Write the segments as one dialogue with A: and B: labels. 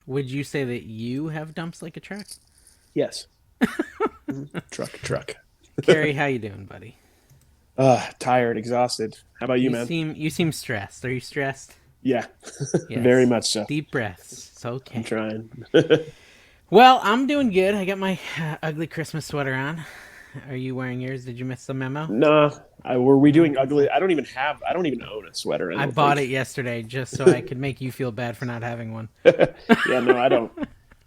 A: Would you say that you have dumps like a truck?
B: Yes. Truck.
A: Carrie, how you doing, buddy?
B: Tired, exhausted. How about you, man?
A: You seem stressed. Are you stressed?
B: Yeah, very
A: Yes.
B: much so.
A: Deep breaths. It's
B: I'm
A: okay.
B: trying.
A: Well, I'm doing good. I got my ugly Christmas sweater on. Are you wearing yours? Did you miss the memo?
B: Nah, were we
A: No,
B: doing ugly? I don't even own a sweater. I
A: I
B: don't
A: bought it
B: think.
A: yesterday just so I could make you feel bad for not having one.
B: Yeah, no, I don't.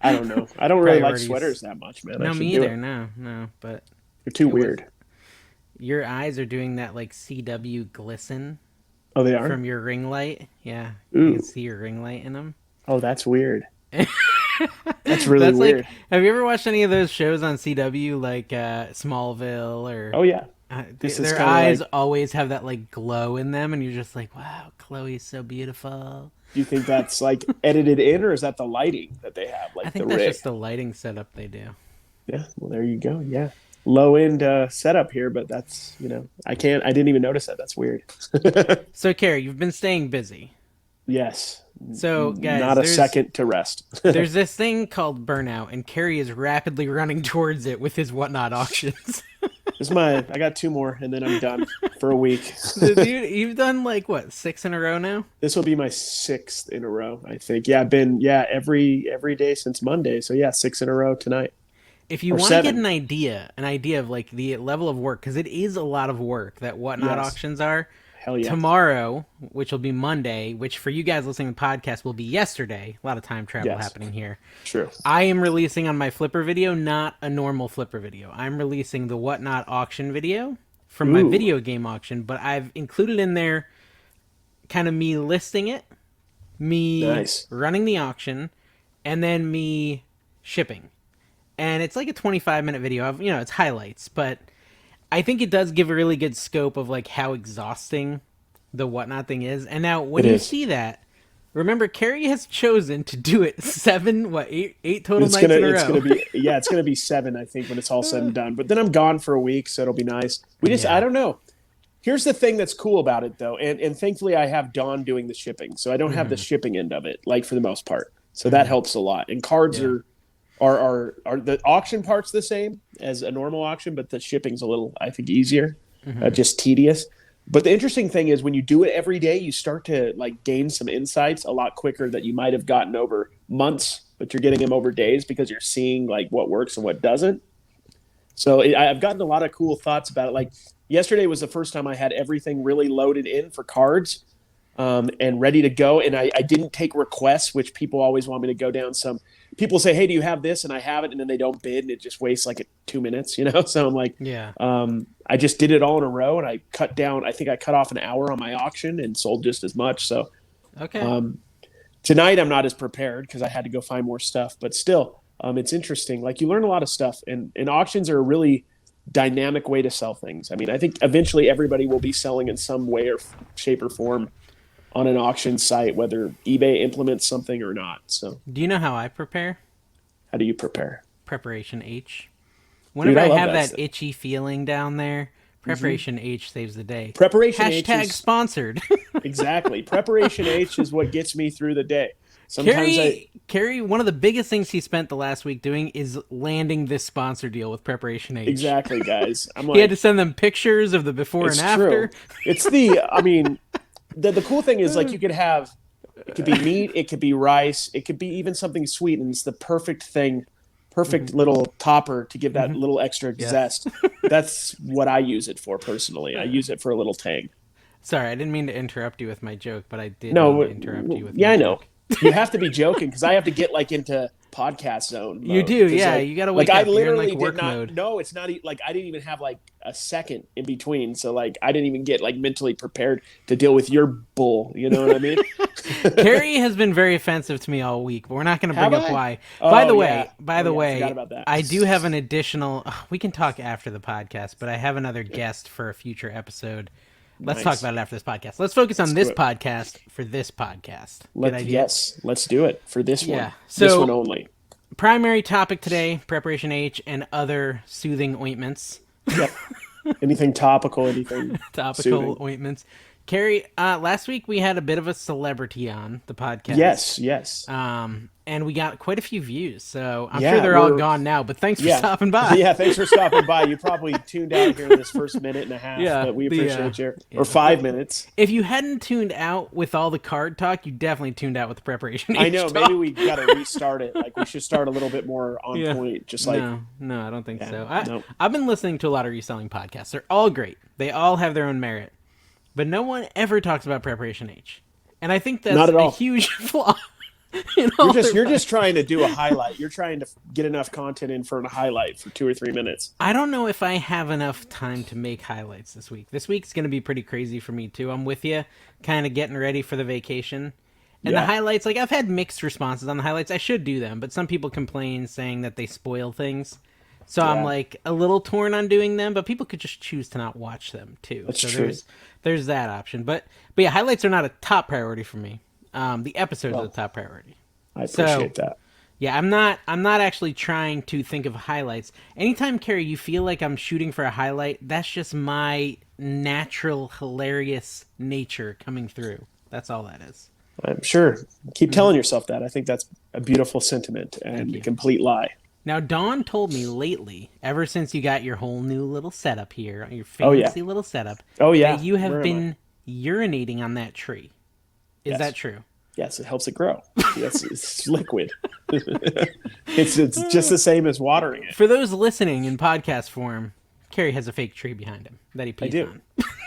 B: I don't know. I don't really like
A: Priorities.
B: sweaters that much, man. I
A: No,
B: should
A: me
B: do
A: either.
B: it.
A: No, no. But
B: They're too
A: it was.
B: weird.
A: Your eyes are doing that like CW glisten
B: Oh, they are?
A: from your ring light. Yeah, you can
B: Ooh.
A: see your ring light in them.
B: Oh, that's weird. That's really
A: That's like,
B: weird.
A: have you ever watched any of those shows on CW like Smallville or
B: Oh yeah. This is
A: their
B: kind of
A: eyes
B: like.
A: always have that like glow in them, and you're just like, wow, Chloe's so beautiful.
B: Do you think that's like edited in, or is that the lighting that they have,
A: I
B: like the
A: think that's
B: rig?
A: just the lighting setup they do.
B: Yeah. Well, there you go. Yeah. Low end setup here, but that's I can't. I didn't even notice that. That's weird.
A: So, Carrie, you've been staying busy.
B: Yes.
A: So, guys,
B: Not a second to rest.
A: there's this thing called burnout, and Carrie is rapidly running towards it with his whatnot auctions.
B: I got two more and then I'm done for a week.
A: Dude, you've done like what, 6 in a row now?
B: This will be my sixth in a row, I think. Yeah, I've been every day since Monday. So yeah, six in a row tonight.
A: If you
B: Or
A: want to get
B: seven.
A: an idea of like the level of work, because it is a lot of work that whatnot
B: Yes.
A: auctions are.
B: Hell yeah.
A: Tomorrow, which will be Monday, which for you guys listening to the podcast will be yesterday. A lot of time travel
B: Yes.
A: happening here.
B: True.
A: I am releasing on my Flipper video, not a normal Flipper video. I'm releasing the whatnot auction video from my
B: Ooh.
A: video game auction, but I've included in there kind of me listing it, me
B: Nice.
A: running the auction, and then me shipping. And it's like a 25-minute video of, it's highlights, but I think it does give a really good scope of like how exhausting the whatnot thing is. And now when
B: It
A: you
B: is.
A: see that, remember Carrie has chosen to do it eight total
B: It's
A: nights
B: gonna
A: in a
B: it's
A: row.
B: gonna be yeah, it's gonna be seven, I think, when it's all said and done. But then I'm gone for a week, so it'll be nice. I
A: Yeah.
B: don't know. Here's the thing that's cool about it though, and thankfully I have Dawn doing the shipping, so I don't have the shipping end of it, like for the most part. So that helps a lot. And cards
A: Yeah.
B: are the auction part's the same as a normal auction, but the shipping's a little, I think, easier, just tedious. But the interesting thing is when you do it every day, you start to like gain some insights a lot quicker that you might have gotten over months, but you're getting them over days because you're seeing like what works and what doesn't. So I've gotten a lot of cool thoughts about it. Like yesterday was the first time I had everything really loaded in for cards and ready to go. And I didn't take requests, which people always want me to go down some. People say, hey, do you have this? And I have it. And then they don't bid and it just wastes like 2 minutes, So I'm like,
A: Yeah.
B: I just did it all in a row and I cut down. I think I cut off an hour on my auction and sold just as much. So
A: Okay.
B: tonight I'm not as prepared because I had to go find more stuff. But still, it's interesting. Like you learn a lot of stuff and auctions are a really dynamic way to sell things. I mean, I think eventually everybody will be selling in some way or shape or form on an auction site, whether eBay implements something or not. So
A: Do you know how I prepare?
B: how do you prepare?
A: Preparation H.
B: Dude,
A: Whenever
B: I
A: I
B: love
A: have
B: that
A: that
B: stuff.
A: itchy feeling down there, Preparation H saves the day.
B: Preparation H
A: Hashtag
B: is
A: sponsored.
B: exactly. Preparation H is what gets me through the day. Sometimes
A: Carrie, one of the biggest things he spent the last week doing is landing this sponsor deal with Preparation H.
B: exactly, guys. I'm
A: He had to
B: like,
A: send them pictures of the before and
B: it's
A: after.
B: true. It's I mean, the cool thing is like you could have, it could be meat, it could be rice, it could be even something sweet, and it's the perfect thing, perfect little topper to give that little extra
A: Yes.
B: zest. That's what I use it for personally. I use it for a little tang.
A: Sorry, I didn't mean to interrupt you with my joke, but I did
B: No,
A: mean to interrupt you with
B: yeah,
A: my
B: I know.
A: joke.
B: You have to be joking because I have to get like into podcast zone mode.
A: You do,
B: 'Cause,
A: yeah.
B: like,
A: You got to
B: like
A: wake
B: I
A: up. You're in
B: literally
A: like work
B: did not.
A: mode.
B: No, it's not like I didn't even have like a second in between. So like I didn't even get like mentally prepared to deal with your bull. You know what I mean?
A: Carrie has been very offensive to me all week, but we're not going to bring
B: Have
A: up
B: I?
A: why.
B: Oh,
A: By the
B: yeah.
A: way, by
B: Oh,
A: the
B: yeah, I
A: way,
B: forgot about that.
A: I do have an additional. We can talk after the podcast, but I have another guest for a future episode. Let's talk
B: Nice.
A: about it after this podcast. Let's focus on this
B: do it.
A: podcast for this podcast. Good idea.
B: Yes, let's do it for this one.
A: Yeah.
B: This
A: So-
B: one only.
A: Primary topic today: Preparation H and other soothing ointments.
B: Yep. Anything topical, anything
A: Topical
B: soothing.
A: ointments. Carrie, last week we had a bit of a celebrity on the podcast.
B: Yes, yes.
A: And we got quite a few views, so I'm sure
B: Yeah,
A: they're all gone now, but thanks for
B: yeah.
A: stopping by.
B: Yeah, thanks for stopping by. You probably tuned out here in this first minute and a half,
A: Yeah,
B: but we appreciate you. Or
A: yeah.
B: 5 minutes.
A: If you hadn't tuned out with all the card talk, you definitely tuned out with the preparation.
B: I know,
A: talk.
B: maybe we got to restart it. Like, we should start a little bit more on
A: Yeah.
B: point, just like,
A: No, I don't think so.
B: no.
A: I've been listening to a lot of reselling podcasts. They're all great. They all have their own merit, but no one ever talks about preparation H, and I think that's
B: Not at
A: a
B: all.
A: huge flaw. In all
B: You're just trying to do a highlight. You're trying to get enough content in for a highlight for 2 or 3 minutes.
A: I don't know if I have enough time to make highlights this week. This week's going to be pretty crazy for me too. I'm with you, kind of getting ready for the vacation. And the highlights, like I've had mixed responses on the highlights. I should do them, but some people complain saying that they spoil things. So I'm like a little torn on doing them, but people could just choose to not watch them too.
B: That's
A: so
B: true.
A: there's that option. But yeah, highlights are not a top priority for me. The episodes are the top priority.
B: I appreciate that.
A: Yeah, I'm not actually trying to think of highlights. Anytime, Carrie, you feel like I'm shooting for a highlight, that's just my natural hilarious nature coming through. That's all that is.
B: I'm sure. Keep telling yourself that. I think that's a beautiful sentiment and a complete lie.
A: Now, Dawn told me lately, ever since you got your whole new little setup here, your fancy little setup, that you have been urinating on that tree. Is that true?
B: Yes, it helps it grow. Yes, it's liquid. It's just the same as watering it.
A: For those listening in podcast form, Carrie has a fake tree behind him that he pees on.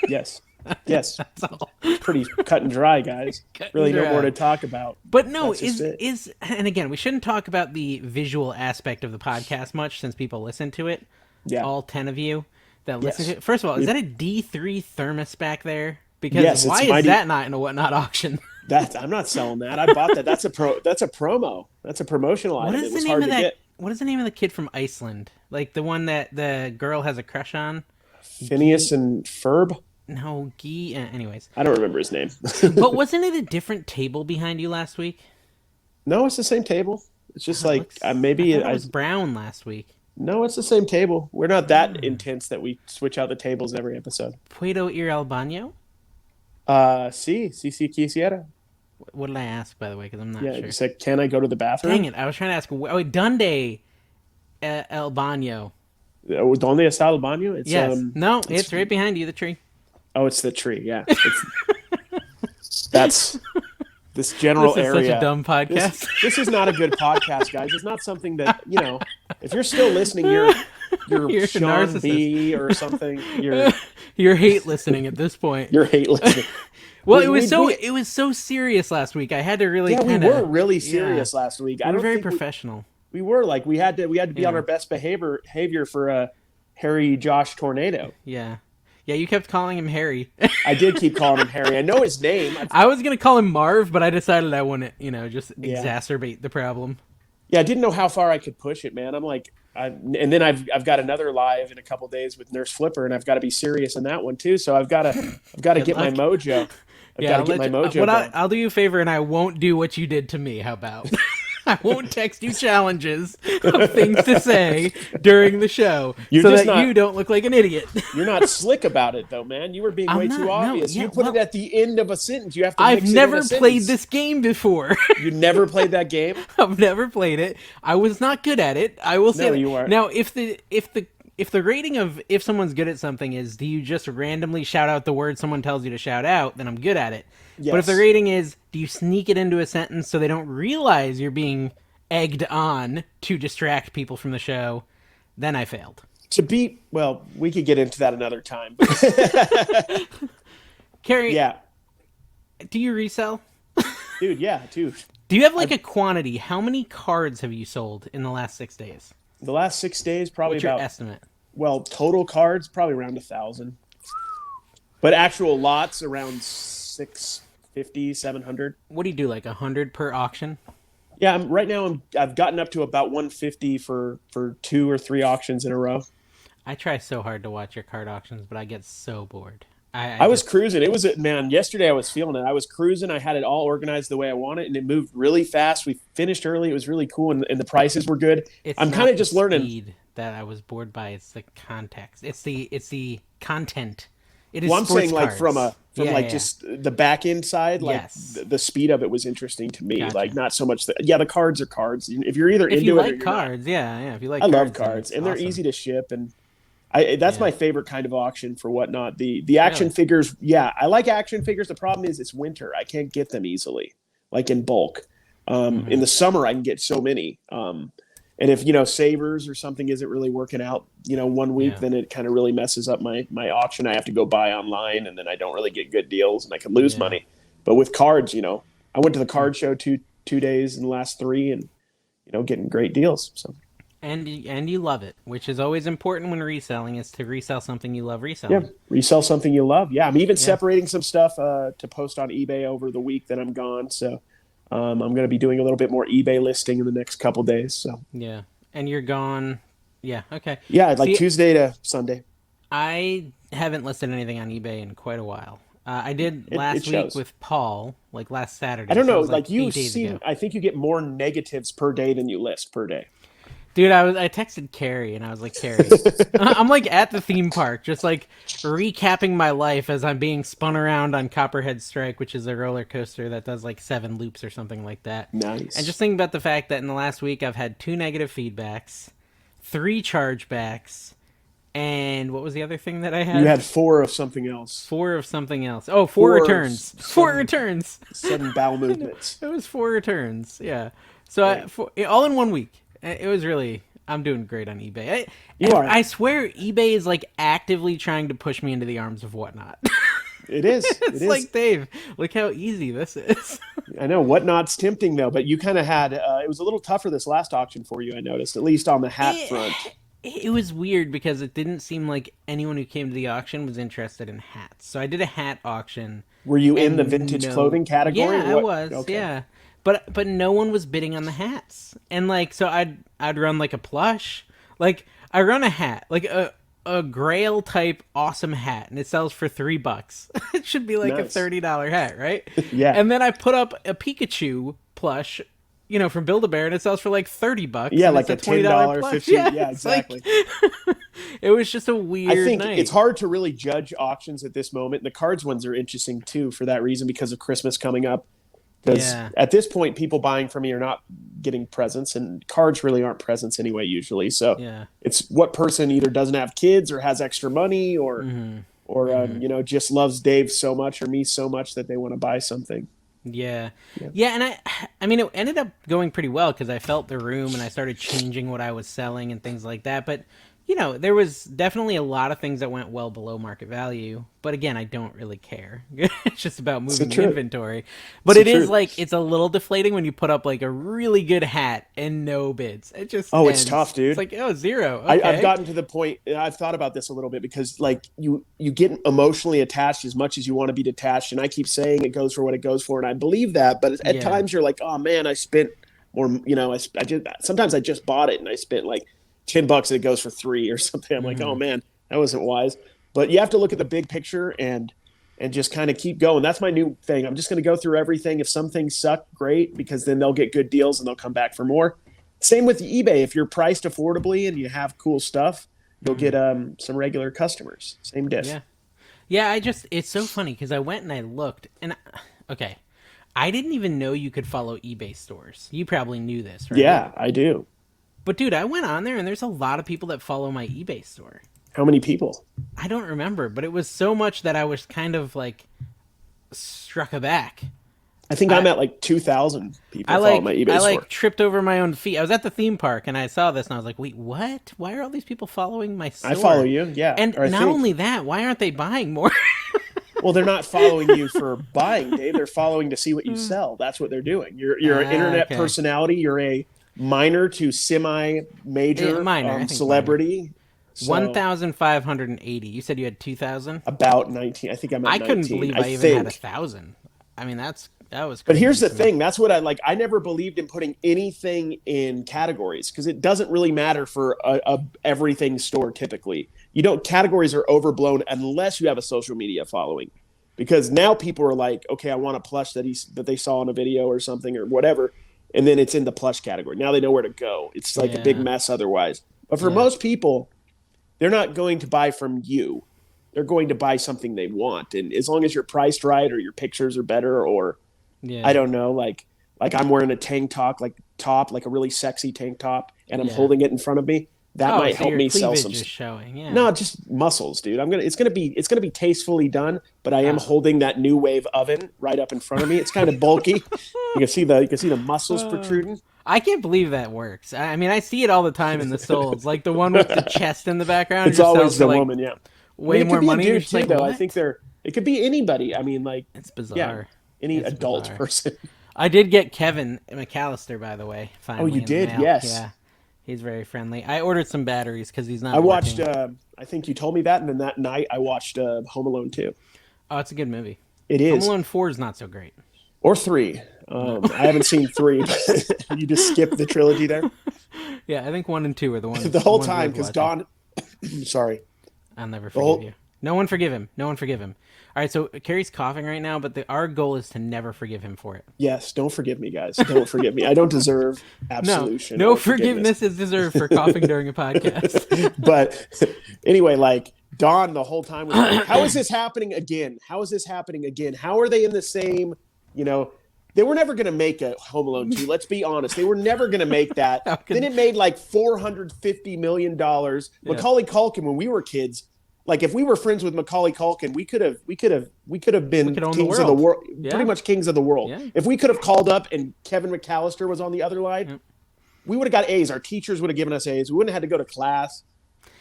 B: Yes. Yes.
A: That's all.
B: Pretty cut and dry, guys. Really no more to talk about.
A: But no, and again, we shouldn't talk about the visual aspect of the podcast much since people listen to it.
B: Yeah.
A: All 10 of you that listen to it. First of all, is that a D3 thermos back there? Because why is that not in a whatnot auction?
B: I'm not selling that. I bought that. That's a promo. That's a promotional item. It was hard to get.
A: What is the name of the kid from Iceland? Like the one that the girl has a crush on?
B: Phineas and Ferb?
A: No, anyways.
B: I don't remember his name.
A: But wasn't it a different table behind you last week?
B: No, it's the same table. It's just maybe
A: it was brown last week.
B: No, it's the same table. We're not that intense that we switch out the tables every episode.
A: Puedo ir al baño?
B: Sí, quisiera.
A: What did I ask, by the way? Because I'm not sure.
B: You said, can I go to the bathroom?
A: Dang it. I was trying to ask, ¿Dónde el baño?
B: ¿Dónde está el baño?
A: It's right behind you, the tree.
B: Oh, it's the tree, yeah. That's this general
A: area.
B: This is
A: such a dumb podcast.
B: This is not a good podcast, guys. It's not something that, if you're still listening, you're Sean B or something.
A: You're hate listening at this point.
B: You're hate listening.
A: Well, it was so serious last week. I had to really
B: we were really serious last week.
A: We were very professional.
B: We were we had to be on our best behavior for Harry Josh Tornado.
A: Yeah. Yeah, you kept calling him Harry.
B: I did keep calling him Harry. I know his name.
A: I was going to call him Marv, but I decided I wouldn't, just exacerbate the problem.
B: Yeah, I didn't know how far I could push it, man. I'm like, and then I've got another live in a couple days with Nurse Flipper, and I've got to be serious in that one too. So I've got to get my mojo.
A: I'll do you a favor, and I won't do what you did to me. How about? I won't text you challenges of things to say during the show you don't look like an idiot.
B: You're not slick about it, though, man. You were being way too obvious. You put it at the end of a sentence. You have to.
A: I've never played this game before.
B: You never played that game?
A: I've never played it. I was not good at it. I will say.
B: No, you weren't.
A: Now, if the rating of if someone's good at something is, do you just randomly shout out the word someone tells you to shout out, then I'm good at it. Yes. But if the rating is, do you sneak it into a sentence so they don't realize you're being egged on to distract people from the show, then I failed.
B: We could get into that another time.
A: Carrie, do you resell?
B: Dude, yeah, dude.
A: Do you have a quantity? How many cards have you sold in the last 6 days?
B: The last 6 days, probably
A: What's your estimate?
B: Well, total cards, probably around 1,000. But actual lots, around 650, 700.
A: What do you do, 100 per auction?
B: Yeah, right now I've gotten up to about 150 for 2 or 3 auctions in a row.
A: I try so hard to watch your card auctions, but I get so bored.
B: I was cruising. It was yesterday I was feeling it. I was cruising. I had it all organized the way I wanted, and it moved really fast. We finished early. It was really cool, and the prices were good. I'm kind of just learning.
A: That I was bored by. It's the context. It's the content. It is
B: Well, I'm saying
A: sports
B: like
A: cards.
B: from
A: Yeah,
B: like
A: yeah.
B: just the back end side, like
A: Yes.
B: the speed of it was interesting to me. Like
A: Gotcha.
B: not so much that, yeah, the cards are cards. If you're either
A: If you
B: into it or
A: like
B: you're not.
A: cards, yeah, yeah. If you
B: I
A: like
B: love
A: cards, then
B: cards
A: it's
B: and they're
A: awesome.
B: easy to ship, and I that's
A: Yeah.
B: my favorite kind of auction for whatnot. The action
A: Really.
B: figures, yeah, I like action figures. The problem is it's winter. I can't get them easily, like in bulk. In
A: Mm-hmm.
B: the summer, I can get so many. And if savers or something isn't really working out, one week,
A: Yeah.
B: then it kind of really messes up my auction. I have to go buy online, and then I don't really get good deals, and I can lose
A: Yeah.
B: money. But with cards, I went to the
A: Mm.
B: card show two days in the last three, and getting great deals. So
A: And you love it, which is always important when reselling, is to resell something you love
B: yeah,
A: reselling.
B: resell something you love. Yeah, I'm even
A: Yeah.
B: separating some stuff to post on eBay over the week that I'm gone. So I'm going to be doing a little bit more eBay listing in the next couple days. So
A: Yeah. And you're gone. Yeah. Okay.
B: yeah, like
A: See,
B: Tuesday to Sunday.
A: I haven't listed anything on eBay in quite a while. I did
B: It
A: last week
B: shows.
A: with Paul, like last
B: I
A: Saturday.
B: don't
A: So it
B: know.
A: was like
B: Like you
A: 8 days
B: seem,
A: ago.
B: I think you get more negatives per day than you list per day.
A: Dude, I texted Carrie and I was like, Carrie, I'm like at the theme park, just like recapping my life as I'm being spun around on Copperhead Strike, which is a roller coaster that does like 7 loops or something like that. And just
B: Nice.
A: thinking about the fact that in the last week I've had 2 negative feedbacks, 3 chargebacks, and what was the other thing that I
B: You
A: had?
B: had four of something else.
A: 4 of something else. Oh, four
B: Four of
A: returns. Four
B: sudden
A: returns.
B: sudden bowel movements.
A: It was 4 returns. Yeah. So
B: Yeah,
A: all in one week. It was really. I'm doing great on eBay.
B: you are.
A: I swear eBay is like actively trying to push me into the arms of whatnot.
B: It is. It
A: It's
B: is.
A: like, Dave, look how easy this is.
B: I know whatnot's tempting though, but you kind of had. It was a little tougher this last auction for you. I noticed, at least on the hat front.
A: It was weird because it didn't seem like anyone who came to the auction was interested in hats. So I did a hat auction,
B: Were you in the
A: and
B: vintage clothing category?
A: yeah,
B: Or
A: I
B: what?
A: was,
B: Okay.
A: yeah. But no one was bidding on the hats. And like, so I'd run like a plush. Like I run a hat, like a grail type awesome hat, and it sells for $3. It should be like a
B: Nice.
A: $30 hat, right?
B: Yeah.
A: And then I put up a Pikachu plush, from Build-A-Bear, and it sells for like $30,
B: Yeah,
A: and
B: like
A: it's
B: a
A: a $20 plush.
B: 15.
A: Yeah,
B: Yeah,
A: it's like
B: exactly.
A: it was just a
B: I
A: weird
B: think it's
A: night.
B: hard to really judge auctions at this moment. The cards ones are interesting too for that reason because of Christmas coming up. Because
A: Yeah,
B: at this point, people buying from me are not getting presents, and cards really aren't presents anyway, usually. So
A: yeah.
B: it's what person either doesn't have kids or has extra money or just loves Dave so much or me so much that they want to buy something.
A: Yeah.
B: Yeah.
A: Yeah, and I mean it ended up going pretty well cuz I felt the room and I started changing what I was selling and things like that, but there was definitely a lot of things that went well below market value, but again, I don't really care. It's just about
B: It's the
A: moving the
B: truth.
A: inventory.
B: It's
A: But
B: the
A: it is
B: truth.
A: like it's a little deflating when you put up like a really good hat and no bids. It just
B: Oh, it's tough,
A: ends. It's
B: dude.
A: like, "Oh, zero.
B: I've
A: Okay."
B: gotten to the point. I've thought about this a little bit because, like, you get emotionally attached as much as you want to be detached, and I keep saying it goes for what it goes for, and I believe that. But at
A: Yeah.
B: times, you're like, oh man, I spent more. I just sometimes I just bought it and I spent like $10 and it goes for three or something. I'm like, oh
A: Mhm.
B: man, that wasn't wise. But you have to look at the big picture and just kind of keep going. That's my new thing. I'm just going to go through everything. If some things suck, great, because then they'll get good deals and they'll come back for more. Same with eBay. If you're priced affordably and you have cool stuff, you'll get some regular customers. Same diff.
A: Yeah. Yeah, it's so funny because I went and I looked, and okay, I didn't even know you could follow eBay stores. You probably knew this, right?
B: Yeah, I do.
A: But dude, I went on there and there's a lot of people that follow my eBay store.
B: How many people?
A: I don't remember, but it was so much that I was kind of like struck aback.
B: I think I'm
A: I
B: at like 2,000 people
A: I
B: follow my
A: like
B: eBay
A: I
B: store.
A: like tripped over my own feet. I was at the theme park and I saw this and I was like, "Wait, what? Why are all these people following my
B: I follow
A: store?"
B: you, yeah.
A: And
B: Or I
A: not
B: think.
A: only that, why aren't they buying more?
B: Well, they're not following you for buying, Dave. They're following to see what you sell. That's what they're doing. You're an internet
A: Okay.
B: personality. You're a minor to semi
A: Yeah,
B: major
A: minor, I think minor.
B: celebrity. So
A: 1,580. You said you had 2,000?
B: about 19. I think I'm at
A: I couldn't
B: 19.
A: believe
B: I
A: I even had
B: think.
A: 1,000. I mean, that was
B: But
A: crazy
B: here's the
A: to me.
B: thing. That's what I like. I never believed in putting anything in categories because it doesn't really matter for a everything store typically. You don't categories are overblown unless you have a social media following. Because now people are like, okay, I want a plush that they saw in a video or something or whatever, and then it's in the plush category. Now they know where to go. It's like a big
A: Yeah,
B: mess otherwise. But for
A: yeah,
B: most people, they're not going to buy from you. they're going to buy something they want. And as long as you're priced right or your pictures are better, or I
A: Yeah.
B: don't know, like I'm wearing a tank top, like a really sexy tank top, and I'm
A: Yeah.
B: holding it in front of me, that
A: Oh,
B: might
A: so
B: help
A: your
B: me sell some.
A: cleavage is showing. Yeah.
B: No, just muscles, dude. It's gonna be tastefully done, but I am
A: Oh.
B: holding that new wave oven right up in front of me. It's kind of bulky. You can see the muscles protruding.
A: I can't believe that works. I mean, I see it all the time in the solds. Like the one with the chest in the background
B: It's
A: just sells
B: always
A: for
B: the
A: like
B: woman, yeah. I mean,
A: way
B: it could
A: more
B: be a
A: money. And you're
B: dude
A: just
B: too,
A: like,
B: though. I think
A: what?
B: it could be anybody. I mean, like,
A: It's
B: yeah,
A: bizarre.
B: any
A: It's
B: adult
A: bizarre.
B: person.
A: I did get Kevin McAllister, by the way,
B: Oh,
A: finally
B: you
A: in the
B: did?
A: mail.
B: Yes.
A: Yeah, he's very friendly. I ordered some batteries because he's
B: I
A: not
B: watched.
A: working.
B: I think you told me that, and then that night I watched Home Alone 2.
A: Oh, it's a good movie.
B: It
A: Home
B: is,
A: Alone 4 is not so great.
B: or 3.
A: No.
B: I haven't seen 3. But you just skipped the trilogy there
A: Yeah, I think 1 and 2 are the
B: the
A: ones
B: whole time
A: worth
B: because
A: watching.
B: Don. Sorry,
A: I'll never
B: the
A: forgive
B: whole.
A: you. No one forgive him. No one forgive him. All right, so Carrie's coughing right now, but our goal is to never forgive him for it.
B: Yes, don't forgive me, guys. Don't forgive me. I don't deserve
A: No,
B: absolution
A: no
B: or forgiveness.
A: forgiveness is deserved for coughing during a podcast.
B: But anyway, like Don the whole time was like, "How is this happening again? How is this happening again? How are they in the same? You know, they were never going to make a Home Alone 2. Let's be honest, they were never going to make that.
A: How
B: Then
A: could-
B: it made like $450 million.
A: Yeah.
B: Macaulay Culkin, when we were kids." Like if we were friends with Macaulay Culkin, we could have been
A: could own the
B: kings of the
A: world.
B: world,
A: Yeah.
B: pretty much kings of the world.
A: Yeah.
B: If we could have called up and Kevin McAllister was on the other line,
A: Yep.
B: we would have got A's. Our teachers would have given us A's. We wouldn't have had to go to class.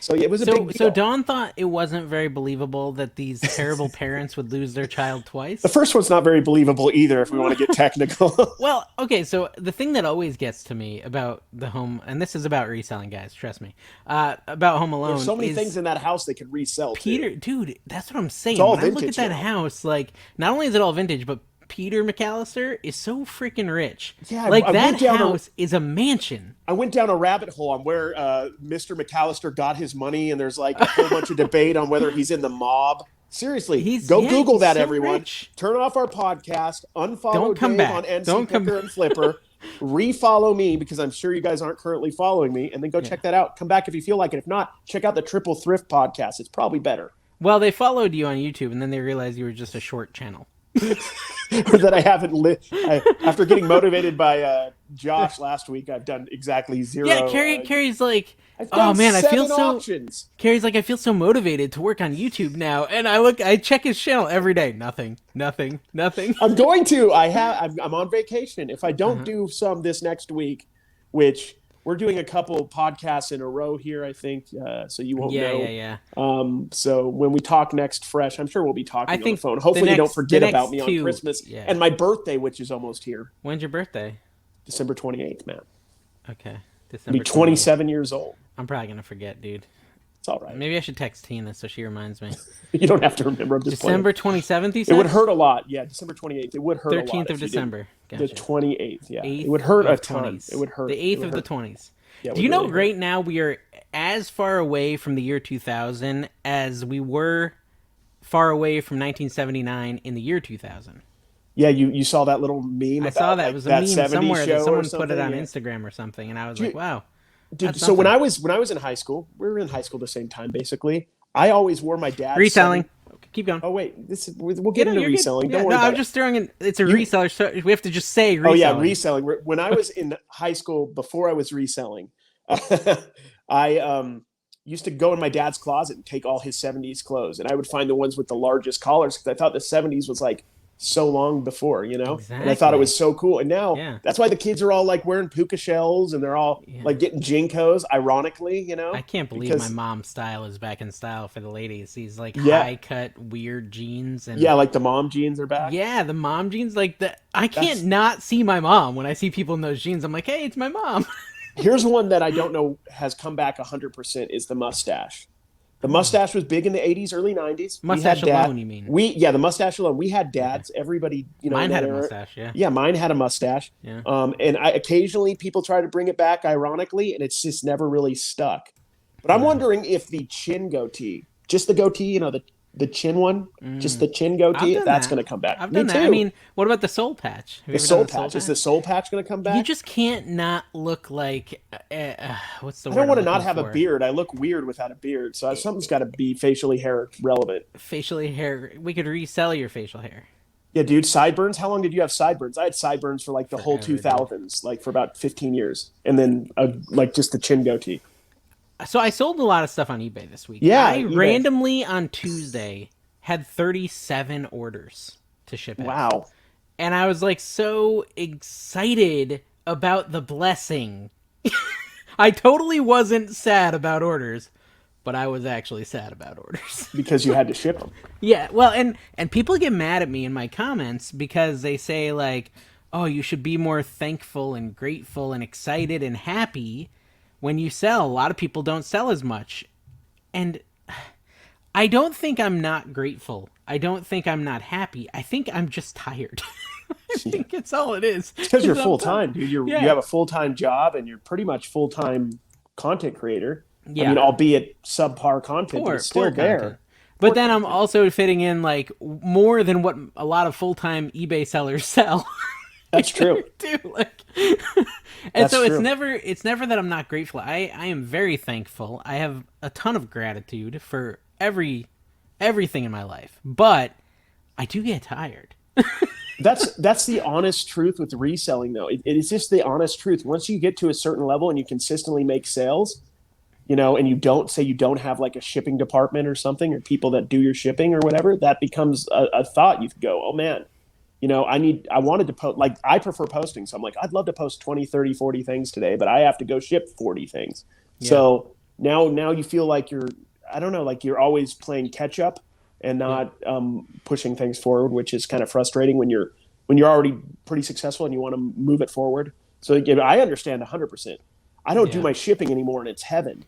B: So yeah, it was a
A: So,
B: big deal.
A: so Dawn thought it wasn't very believable that these terrible parents would lose their child twice.
B: The first one's not very believable either, if we want to get technical.
A: Well, okay, so the thing that always gets to me about the home, and this is about reselling, guys, trust me, about Home Alone.
B: There's so many
A: is
B: things in that house they could resell.
A: Peter,
B: too.
A: dude, that's what I'm saying.
B: all
A: When I look at
B: vintage
A: that
B: now.
A: house, like, not only is it all vintage, but Peter McAllister is so freaking rich.
B: Yeah,
A: like
B: I
A: that
B: went down
A: house is a mansion.
B: I went down a rabbit hole on where Mr. McAllister got his money, and there's like a whole bunch of debate on whether he's in the mob. Seriously, go Google that,
A: so
B: everyone.
A: rich.
B: Turn off our podcast, unfollow
A: Don't come
B: Dave
A: back.
B: on NC
A: Don't come
B: Picker and Flipper, refollow me because I'm sure you guys aren't currently following me, and then go check that out. Come back if you feel like it. If not, check out the Triple Thrift podcast. It's probably better.
A: Well, they followed you on YouTube, and then they realized you were just a short channel.
B: Or that I haven't after getting motivated by Josh last week, I've done exactly 0.
A: Yeah, Carrie's like,
B: I've
A: oh
B: done
A: man, I feel
B: 7
A: so.
B: auctions.
A: Carrie's like, I feel so motivated to work on YouTube now, and I check his channel every day. Nothing.
B: I'm going to. I'm on vacation. If I don't do some this next week, which we're doing a couple podcasts in a row here, I think, so you won't know.
A: Yeah.
B: So when we talk next fresh, I'm sure we'll be talking
A: I
B: on
A: think
B: the phone. Hopefully you don't forget
A: the
B: about
A: next
B: me
A: two-
B: on Christmas
A: yeah.
B: and my birthday, which is almost here,
A: When's your birthday?
B: December 28th, man.
A: Okay,
B: I'll
A: December.
B: be 27 years old.
A: I'm probably gonna forget, dude.
B: It's all right.
A: Maybe I should text Tina so she reminds me.
B: You don't have to remember. I'm just
A: December
B: playing.
A: 27th. You
B: It
A: said
B: would hurt a lot. Yeah, December 28th. It would hurt a lot.
A: 13th
B: if
A: of
B: you
A: December.
B: didn't.
A: Gotcha.
B: The 28th. Yeah,
A: 8th
B: it would hurt a
A: of
B: ton.
A: 20s.
B: It would hurt.
A: The
B: It
A: 8th
B: would
A: of the
B: hurt.
A: 20s.
B: Yeah, it
A: Do
B: would
A: you know
B: really hurt.
A: right now we are as far away from the year 2000 as we were far away from 1979 in the year 2000?
B: Yeah, you saw that little meme.
A: I
B: about,
A: saw that.
B: like,
A: It was a
B: that
A: meme
B: 70s
A: somewhere
B: show
A: that someone
B: or
A: put it
B: something?
A: on
B: Yeah.
A: Instagram or something, and I was
B: Dude,
A: like, wow.
B: Dude,
A: That's
B: so when
A: something.
B: I was in high school, we were in high school at the same time, basically. I always wore my dad's
A: Reselling. Keep going.
B: Oh wait, we'll get into
A: you're good.
B: reselling.
A: Yeah,
B: Don't worry
A: no,
B: about
A: I'm
B: it.
A: just throwing in. It's a reseller. So we have to just say reselling.
B: Oh yeah, reselling. When I was in high school, before I was reselling, I used to go in my dad's closet and take all his 70s clothes, and I would find the ones with the largest collars because I thought the 70s was like so long before, you know? And I thought it was so cool. And now that's why the kids are all like wearing puka shells and they're all like getting Jinkos, ironically, you know?
A: I can't believe my mom's style is back in style for the ladies. These like high cut weird jeans and
B: like the mom jeans are back.
A: Yeah, the mom jeans. Like I can't not see my mom when I see people in those jeans. I'm like, hey, it's my mom.
B: Here's one that I don't know has come back 100% is the mustache. The mustache was big in the 80s, early 90s.
A: Mustache alone, you mean?
B: The mustache alone. We had dads. Everybody, you know.
A: Mine had a mustache, yeah.
B: Yeah, mine had a mustache.
A: Yeah.
B: And occasionally people try to bring it back ironically, and it's just never really stuck. But I'm wondering if the chin goatee, just the goatee, you know, the chin one, just
A: Mm.
B: the chin
A: I've
B: goatee,
A: done
B: that's
A: that.
B: going to come back.
A: I've
B: Me
A: done that. I
B: too.
A: mean, what about the soul patch? Have
B: The
A: you ever done
B: soul
A: the soul
B: patch, is the
A: patch?
B: soul patch going to come
A: You
B: back?
A: just can't not look like what's the
B: I don't
A: word
B: want
A: I'm
B: to not
A: looking
B: have a
A: for?
B: beard. I look weird without a beard, so something's got to be facially hair relevant.
A: Facially hair. We could resell your facial hair
B: Yeah, dude, sideburns. How long did you have sideburns? I had sideburns for like the whole
A: forever, dude.
B: 2000s, like for about 15 years, and then like just the chin goatee.
A: So I sold a lot of stuff on eBay this week.
B: Yeah,
A: I
B: eBay.
A: randomly on Tuesday had 37 orders to ship out.
B: Wow.
A: And I was like so excited about the blessing. I totally wasn't sad about orders, but I was actually sad about orders.
B: Because you had to ship them.
A: Yeah, well, and people get mad at me in my comments because they say like, "Oh, you should be more thankful and grateful and excited and happy when you sell." A lot of people don't sell as much. And I don't think I'm not grateful. I don't think I'm not happy. I think I'm just tired. I
B: Yeah.
A: think it's all it is.
B: It's because you're
A: Is I'm
B: full
A: tired.
B: time, dude. You
A: Yeah.
B: have a full time job, and you're pretty much full time content creator. I mean,
A: Yeah.
B: albeit subpar content, but
A: Poor,
B: it's still
A: poor
B: there.
A: content. But
B: Poor
A: then I'm
B: content.
A: also fitting in like more than what a lot of full time eBay sellers sell.
B: That's true.
A: Too like, and
B: That's
A: so
B: true.
A: it's never that I'm not grateful. I am very thankful. I have a ton of gratitude for everything in my life, but I do get tired.
B: That's the honest truth with reselling, though. It is just the honest truth. Once you get to a certain level and you consistently make sales, and you don't say you don't have like a shipping department or something, or people that do your shipping or whatever, that becomes a thought. You could go, oh man, I wanted to post, like, I prefer posting. So I'm like, I'd love to post 20, 30, 40 things today, but I have to go ship 40 things.
A: Yeah,
B: So now you feel like I don't know, like you're always playing catch up and
A: yeah,
B: not pushing things forward, which is kind of frustrating when you're already pretty successful and you want to move it forward. So yeah, I understand 100%. I don't do
A: yeah,
B: my shipping anymore, and it's heaven.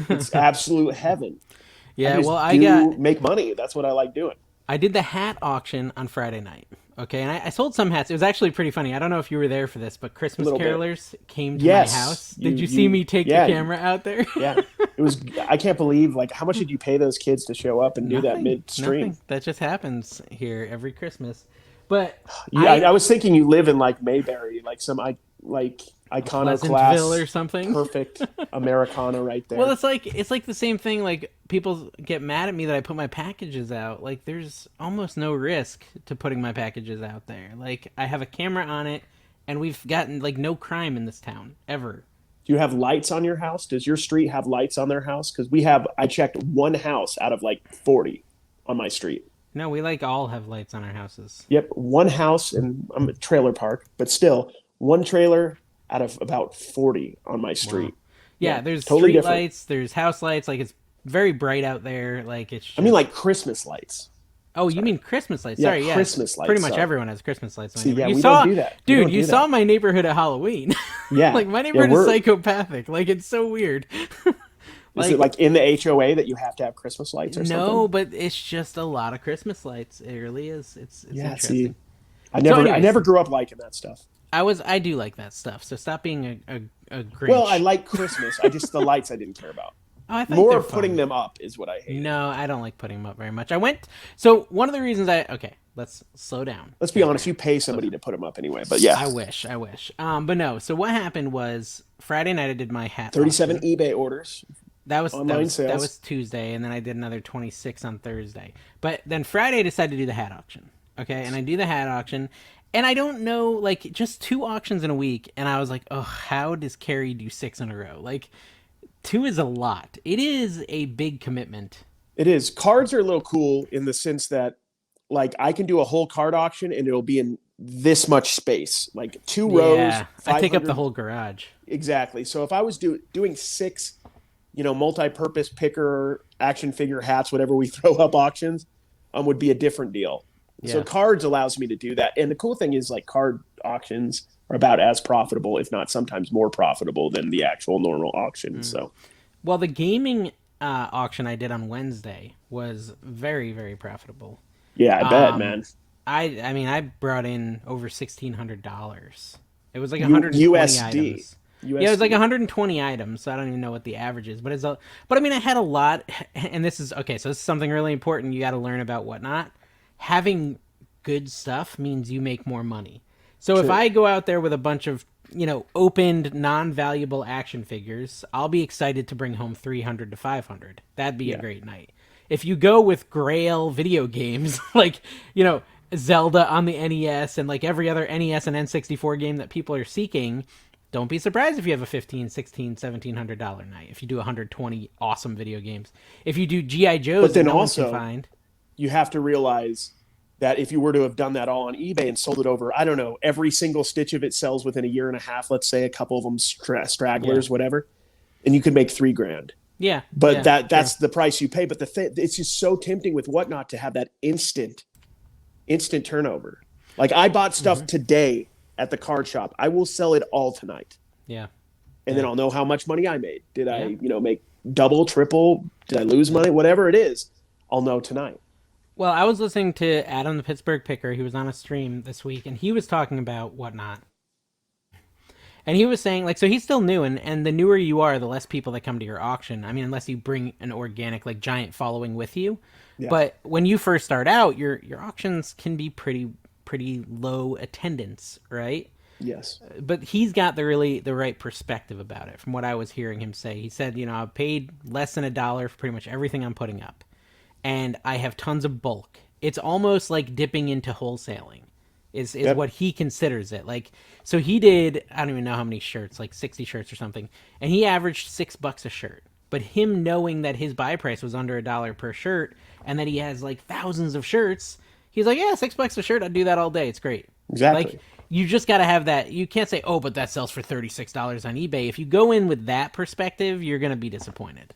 B: It's absolute heaven. I
A: yeah. Well,
B: just do make money. That's what I like doing.
A: I did the hat auction on Friday night. Okay, and I sold some hats. It was actually pretty funny. I don't know if you were there for this, but
B: A
A: Christmas
B: little bit.
A: carolers came to my
B: Yes,
A: house. Did you see me take the
B: yeah,
A: camera out there?
B: yeah. It was. I can't believe, like, how much did you pay those kids to show up and do that
A: Nothing,
B: midstream?
A: nothing. That just happens here every Christmas. But
B: Yeah, I
A: I
B: was thinking you live in like Mayberry, like some like
A: Pleasantville or
B: iconoclast,
A: something.
B: perfect Americana right
A: Well,
B: there.
A: it's like the same thing. Like people get mad at me that I put my packages out. Like there's almost no risk to putting my packages out there. Like I have a camera on it, and we've gotten like no crime in this town ever.
B: Do you have lights on your house? Does your street have lights on their house? Because we have. I checked one house out of like 40 on my street.
A: No, we like all have lights on our houses.
B: Yep, one house, and I'm a trailer park, but still one trailer out of about 40 on my
A: Wow.
B: street. Yeah,
A: Yeah, there's
B: totally
A: street
B: different.
A: lights, there's house lights. Like it's very bright out there. Like it's
B: I mean,
A: just.
B: like Christmas lights.
A: Oh, you
B: Sorry.
A: mean Christmas lights?
B: Yeah,
A: Sorry, yeah.
B: Christmas
A: Pretty
B: lights.
A: much
B: Sorry.
A: everyone has Christmas lights. In my
B: See, yeah,
A: neighborhood. You
B: we don't
A: saw,
B: do that. We
A: dude.
B: don't
A: You
B: do
A: saw
B: that.
A: my neighborhood at Halloween.
B: Yeah,
A: Like my
B: yeah.
A: neighborhood is psychopathic. Like it's so weird.
B: Is it like in the HOA that you have to have Christmas lights or something?
A: No, but it's just a lot of Christmas lights. It really is. It's
B: Yeah.
A: interesting.
B: See, I
A: So,
B: never, I
A: anyways,
B: never grew up liking that stuff.
A: I do like that stuff. So stop being a
B: Well, I
A: Grinch.
B: like Christmas. I just the lights I didn't care about.
A: Oh, I think
B: More
A: they're
B: of putting
A: fun.
B: them up is what I hate.
A: No, I don't like putting them up very much. I went. So one of the reasons okay, let's slow down.
B: Let's be honest. You pay somebody to put them up anyway. But yeah,
A: I wish, I wish. But no. So what happened was Friday night I did my hat
B: 37
A: auction.
B: eBay orders, online
A: That
B: sales.
A: was Tuesday, and then I did another 26 on Thursday. But then Friday I decided to do the hat auction. Okay, and I do the hat auction, and I don't know, like just two auctions in a week, and I was like, oh, how does Carrie do six in a row? Like two is a lot. It is a big commitment.
B: It is. Cards are a little cool in the sense that, like, I can do a whole card auction and it'll be in this much space, like two rows,
A: Yeah, I take up the
B: 500.
A: whole garage.
B: Exactly. So if I was doing six, multi-purpose picker, action figure hats, whatever we throw up auctions, would be a different deal. So
A: Yeah.
B: cards allows me to do that. And the cool thing is, like, card auctions are about as profitable, if not sometimes more profitable than the actual normal auction. So
A: Well, the gaming auction I did on Wednesday was very, very profitable.
B: yeah, I bet,
A: Um,
B: man.
A: I mean, I brought in over $1,600. It was like 120
B: USD.
A: items. Yeah, it was like
B: USD.
A: 120 items, so I don't even know what the average is, but but I mean, I had a lot, and this is okay. So this is something really important. You got to learn about Whatnot. Having good stuff means you make more money. So if
B: True.
A: I go out there with a bunch of opened non-valuable action figures, I'll be excited to bring home 300 to 500. That'd be a
B: Yeah.
A: great night. If you go with Grail video games, like Zelda on the NES and like every other NES and N64 game that people are seeking, don't be surprised if you have a 15, 16, $1,700 night. If you do 120 awesome video games. If you do GI Joes
B: But
A: that
B: then
A: no one can
B: also,
A: find.
B: you have to realize that if you were to have done that all on eBay and sold it over, I don't know, every single stitch of it sells within a year and a half, let's say a couple of them
A: Yeah.
B: stragglers, whatever, and you could make $3,000.
A: Yeah.
B: But
A: Yeah. True.
B: that's the price you pay. But it's just so tempting with Whatnot to have that instant turnover. Like I bought stuff today at the card shop. I will sell it all tonight.
A: Yeah.
B: And
A: Yeah.
B: then I'll know how much money I made. Did
A: Yeah.
B: I, make double, triple? Did I lose money? Whatever it is, I'll know tonight.
A: Well, I was listening to Adam the Pittsburgh Picker. He was on a stream this week, and he was talking about Whatnot. And he was saying, like, so he's still new, and the newer you are, the less people that come to your auction. I mean, unless you bring an organic, like, giant following with you.
B: Yeah.
A: But when you first start out, your auctions can be pretty low attendance, right?
B: Yes.
A: But he's got the right perspective about it. From what I was hearing him say, he said, I paid less than $1 for pretty much everything I'm putting up, and I have tons of bulk. It's almost like dipping into wholesaling. Is
B: Yep.
A: what he considers it. Like, so he did, I don't even know how many shirts, like 60 shirts or something, and he averaged $6 a shirt. But him knowing that his buy price was under $1 per shirt and that he has like thousands of shirts, he's like, yeah, $6 a shirt, I'd do that all day. It's great.
B: Exactly.
A: Like, you just got to have that. You can't say, oh, but that sells for $36 on eBay. If you go in with that perspective, you're going to be disappointed.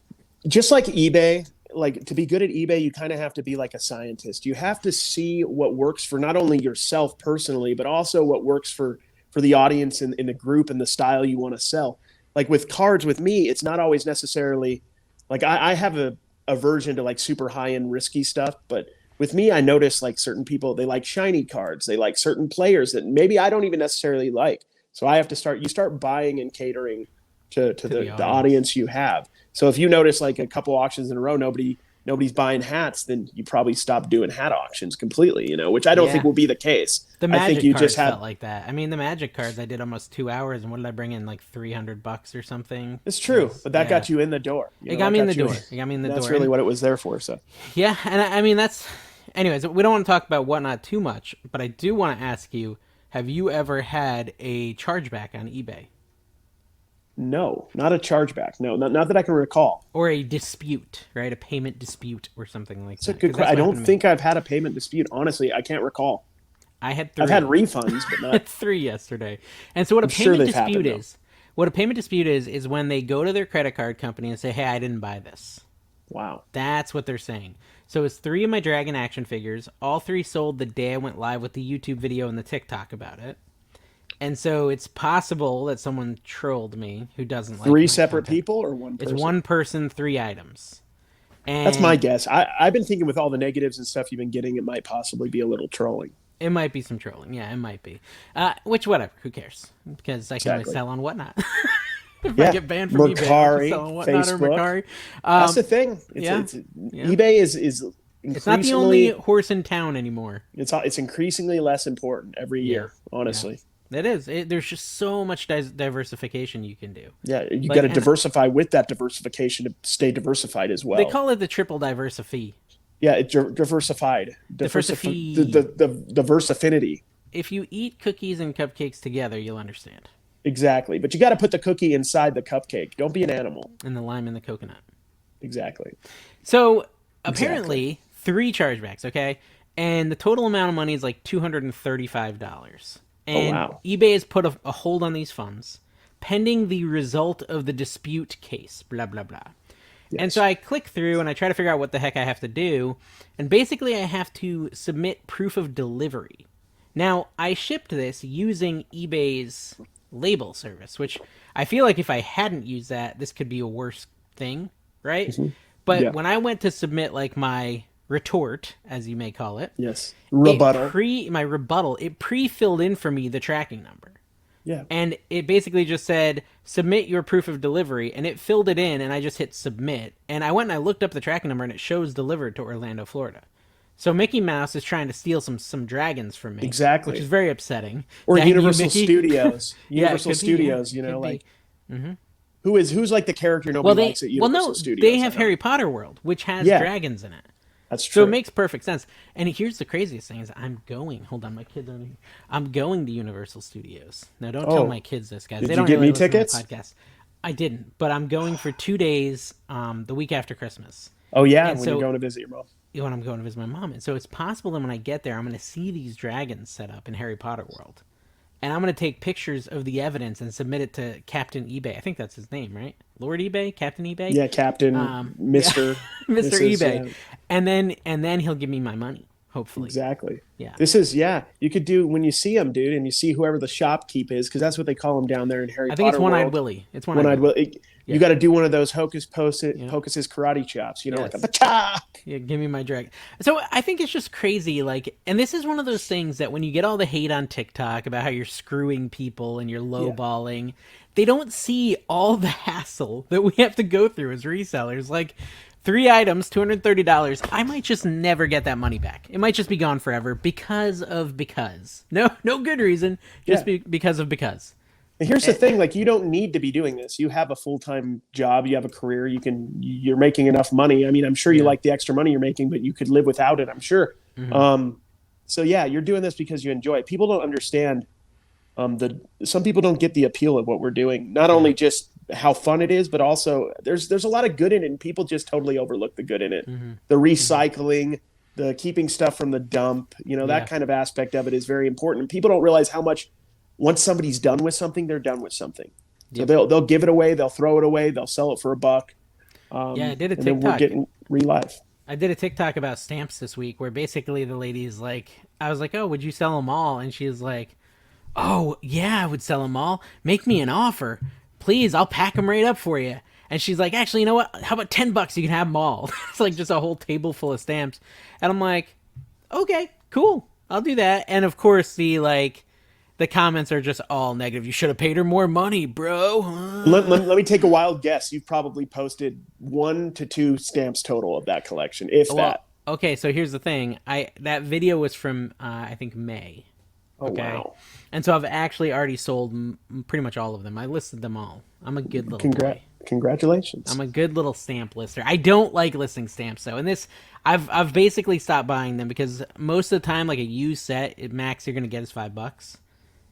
B: Just like eBay, like to be good at eBay, you kind of have to be like a scientist. You have to see what works for not only yourself personally, but also what works for the audience in the group and the style you want to sell. Like with cards, with me, it's not always necessarily like I have a aversion to like super high end risky stuff, but with me, I notice like certain people, they like shiny cards, they like certain players that maybe I don't even necessarily like. So I have to you start buying and catering to the audience you have. So if you notice like a couple auctions in a row, nobody's buying hats, then you probably stop doing hat auctions completely, which I don't think will be the case.
A: The
B: I think
A: Magic
B: you
A: cards
B: just have
A: felt like that. I mean, the Magic cards, I did almost 2 hours, and what did I bring in? Like $300 or something.
B: It's true, but that got you in the door.
A: It got me in the door. It got me in the door.
B: That's really what it was there for. So
A: yeah, and I mean that's. Anyways, we don't want to talk about Whatnot too much, but I do want to ask you: have you ever had a chargeback on eBay?
B: no, not a chargeback. No, not that I can recall.
A: Or a dispute, right? A payment dispute or something like
B: It's a
A: that.
B: good
A: 'Cause
B: question.
A: that's
B: I
A: what
B: don't
A: happened to me.
B: think I've had a payment dispute. Honestly, I can't recall.
A: I had 3.
B: I've had refunds, but not.
A: 3 yesterday. And so what a
B: sure
A: payment
B: they've
A: dispute
B: happened,
A: is, what a payment dispute is when they go to their credit card company and say, "Hey, I didn't buy this."
B: Wow.
A: That's what they're saying. So it's 3 of my Dragon action figures. All 3 sold the day I went live with the YouTube video and the TikTok about it. And so it's possible that someone trolled me who doesn't like
B: Three
A: my
B: separate
A: content.
B: people or one person?
A: It's one person, 3 items. And
B: That's my guess. I've been thinking with all the negatives and stuff you've been getting, it might possibly be a little trolling.
A: It might be some trolling. Yeah, it might be. Which, whatever. Who cares? Because I can always sell on Whatnot. If I get banned from eBay, I'll just sell on Whatnot or
B: Facebook.
A: Mercari.
B: That's the thing.
A: Yeah.
B: eBay is increasingly,
A: It's not the only horse in town anymore.
B: It's increasingly less important every year, honestly.
A: It is. There's just so much diversification you can do.
B: Yeah, you
A: Like,
B: got to
A: and-
B: diversify with that diversification to stay diversified as well.
A: They call it the triple diversify.
B: Yeah, it's diversified.
A: Diversify.
B: The versafinity.
A: If you eat cookies and cupcakes together, you'll understand.
B: Exactly. But you got to put the cookie inside the cupcake. Don't be an animal.
A: And the lime and the coconut.
B: Exactly.
A: So apparently, 3 chargebacks, okay? And the total amount of money is like $235. And
B: wow.
A: eBay has put a hold on these funds pending the result of the dispute case, blah, blah, blah.
B: Yes.
A: And so I click through and I try to figure out what the heck I have to do. And basically, I have to submit proof of delivery. Now, I shipped this using eBay's label service, which I feel like if I hadn't used that, this could be a worse thing, right?
B: Mm-hmm.
A: But
B: Yeah.
A: when I went to submit like my retort, as you may call it,
B: Yes. Rebuttal.
A: my rebuttal, it pre-filled in for me the tracking number.
B: Yeah.
A: And it basically just said submit your proof of delivery, and it filled it in, and I just hit submit, and I went and I looked up the tracking number, and it shows delivered to Orlando, Florida. So Mickey Mouse is trying to steal some dragons from me, which is
B: Exactly.
A: very upsetting.
B: Or
A: Dang you,
B: Universal
A: Mickey.
B: Studios.
A: Yeah, it
B: Universal
A: could be. Yeah,
B: Studios,
A: it could be.
B: like who's like the character
A: Well,
B: nobody
A: they
B: likes at
A: well
B: Universal
A: no, they
B: Studios? I
A: have
B: don't.
A: Harry Potter World, which has
B: Yeah,
A: dragons in it.
B: that's
A: So it
B: true.
A: makes perfect sense. And here's the craziest thing: is I'm going. Hold on, my kids are. I'm going to Universal Studios. Now, don't tell my
B: Oh,
A: kids this, guys. They
B: did you
A: don't
B: get
A: really
B: me
A: listen to my
B: tickets?
A: podcast. I didn't, but I'm going for 2 days. The week after Christmas,
B: Oh yeah,
A: and
B: when you're
A: so
B: going to visit your mom.
A: when I'm going to visit my mom, and so it's possible that when I get there, I'm going to see these dragons set up in Harry Potter World, and I'm going to take pictures of the evidence and submit it to Captain eBay. I think that's his name, right? Lord eBay, Captain eBay.
B: Yeah, Captain,
A: Yeah,
B: Mister,
A: Mr.
B: Mrs.
A: eBay,
B: Yeah,
A: and then he'll give me my money, hopefully.
B: exactly.
A: Yeah,
B: This is yeah. You could do when you see them, dude, and you see whoever the shopkeep is, because that's what they call them down there in Harry
A: I think it's
B: Potter
A: One-Eyed
B: world.
A: Willie. It's
B: One
A: One-Eyed
B: eyed
A: Willie.
B: will. You
A: Yeah,
B: got to do one of those
A: yeah,
B: hocuses karate chops. Like a
A: yes.
B: cha.
A: Yeah, give me my drag. So I think it's just crazy, like, and this is one of those things that when you get all the hate on TikTok about how you're screwing people and you're
B: Yeah.
A: lowballing, they don't see all the hassle that we have to go through as resellers. Like, 3 items, $230. I might just never get that money back. It might just be gone forever because. No good reason, just
B: Yeah.
A: because of because.
B: And here's the thing, like you don't need to be doing this. You have a full-time job, you have a career, you're making enough money. I mean, I'm sure you
A: Yeah.
B: like the extra money you're making, but you could live without it, I'm sure. So yeah, you're doing this because you enjoy it. People don't understand the some people don't get the appeal of what we're doing. Not
A: Yeah.
B: only just how fun it is, but also there's a lot of good in it, and people just totally overlook the good in it. The recycling, the keeping stuff from the dump,
A: Yeah.
B: that kind of aspect of it is very important. And people don't realize how much once somebody's done with something, they're done with something. So
A: Yep.
B: they'll give it away, they'll throw it away, they'll sell it for $1,
A: Yeah, I did a
B: and then we're
A: TikTok.
B: getting relive.
A: I did a TikTok about stamps this week where basically the lady's like, I was like, oh, would you sell them all? And she's like, oh, yeah, I would sell them all. Make me an offer. Please, I'll pack them right up for you. And she's like, actually, you know what? How about $10? You can have them all. It's like just a whole table full of stamps. And I'm like, okay, cool. I'll do that. And of course, the comments are just all negative. You should have paid her more money, bro.
B: Let me take a wild guess. You've probably posted 1 to 2 stamps total of that collection, if
A: Well,
B: that.
A: okay, so here's the thing. That video was from I think May.
B: Oh
A: Okay.
B: wow!
A: And so I've actually already sold pretty much all of them. I listed them all. I'm a good little boy.
B: Congratulations.
A: I'm a good little stamp lister. I don't like listing stamps though. And this, I've basically stopped buying them because most of the time, like a used set, max you're gonna get is $5,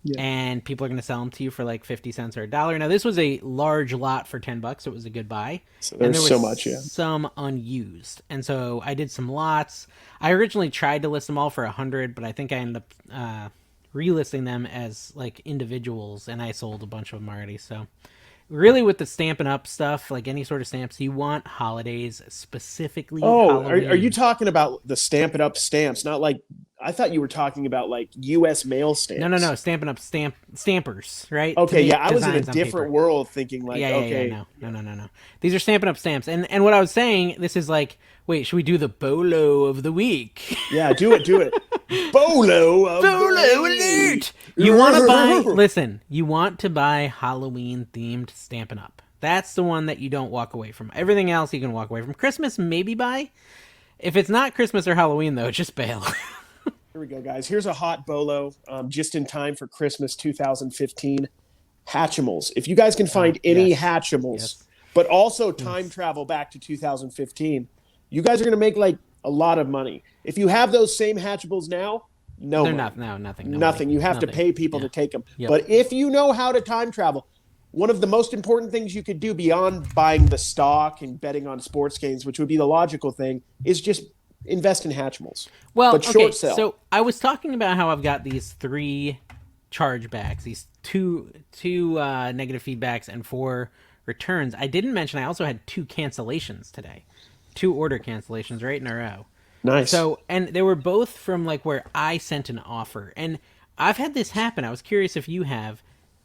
B: Yeah.
A: and people are gonna sell them to you for like 50 cents or $1. Now this was a large lot for $10, so it was a good buy.
B: So
A: And
B: there's
A: there
B: so
A: was
B: much, yeah.
A: some unused, and so I did some lots. I originally tried to list them all for 100, but I think I ended up relisting them as like individuals, and I sold a bunch of them already. So really, with the Stampin' Up stuff, like any sort of stamps, you want holidays, specifically
B: Oh,
A: Halloween.
B: are you talking about the Stampin' Up stamps? Not like I thought you were talking about like U.S. mail stamps.
A: No, Stampin' Up stampers, right? To
B: Okay,
A: make
B: yeah, I was in a
A: designs on paper.
B: different world thinking like,
A: Yeah,
B: okay,
A: no. These are Stampin' Up stamps, and what I was saying, this is like, wait, should we do the bolo of the week?
B: yeah, do it. Bolo of
A: Bolo
B: the week.
A: alert! You want to buy? Listen, you want to buy Halloween themed Stampin' Up. That's the one that you don't walk away from. Everything else you can walk away from. Christmas, maybe buy. If it's not Christmas or Halloween, though, just bail.
B: Here we go, guys. Here's a hot bolo, just in time for Christmas 2015. Hatchimals. If you guys can find any
A: yes.
B: Hatchimals,
A: Yes.
B: but also time travel back to 2015, you guys are going to make like a lot of money. If you have those same Hatchimals now, no
A: They're
B: money.
A: not. No, nothing. No
B: Nothing.
A: money,
B: You have to
A: nothing.
B: pay people
A: Yeah.
B: to take them.
A: Yep.
B: But if you know how to time travel, one of the most important things you could do beyond buying the stock and betting on sports games, which would be the logical thing, is just invest in Hatchimals.
A: Well,
B: but
A: okay,
B: short sell.
A: so I was talking about how I've got these 3 chargebacks, these two negative feedbacks, and 4 returns. I didn't mention I also had 2 cancellations today, 2 order cancellations right in a row.
B: Nice.
A: So, and they were both from like where I sent an offer, and I've had this happen. I was curious if you have.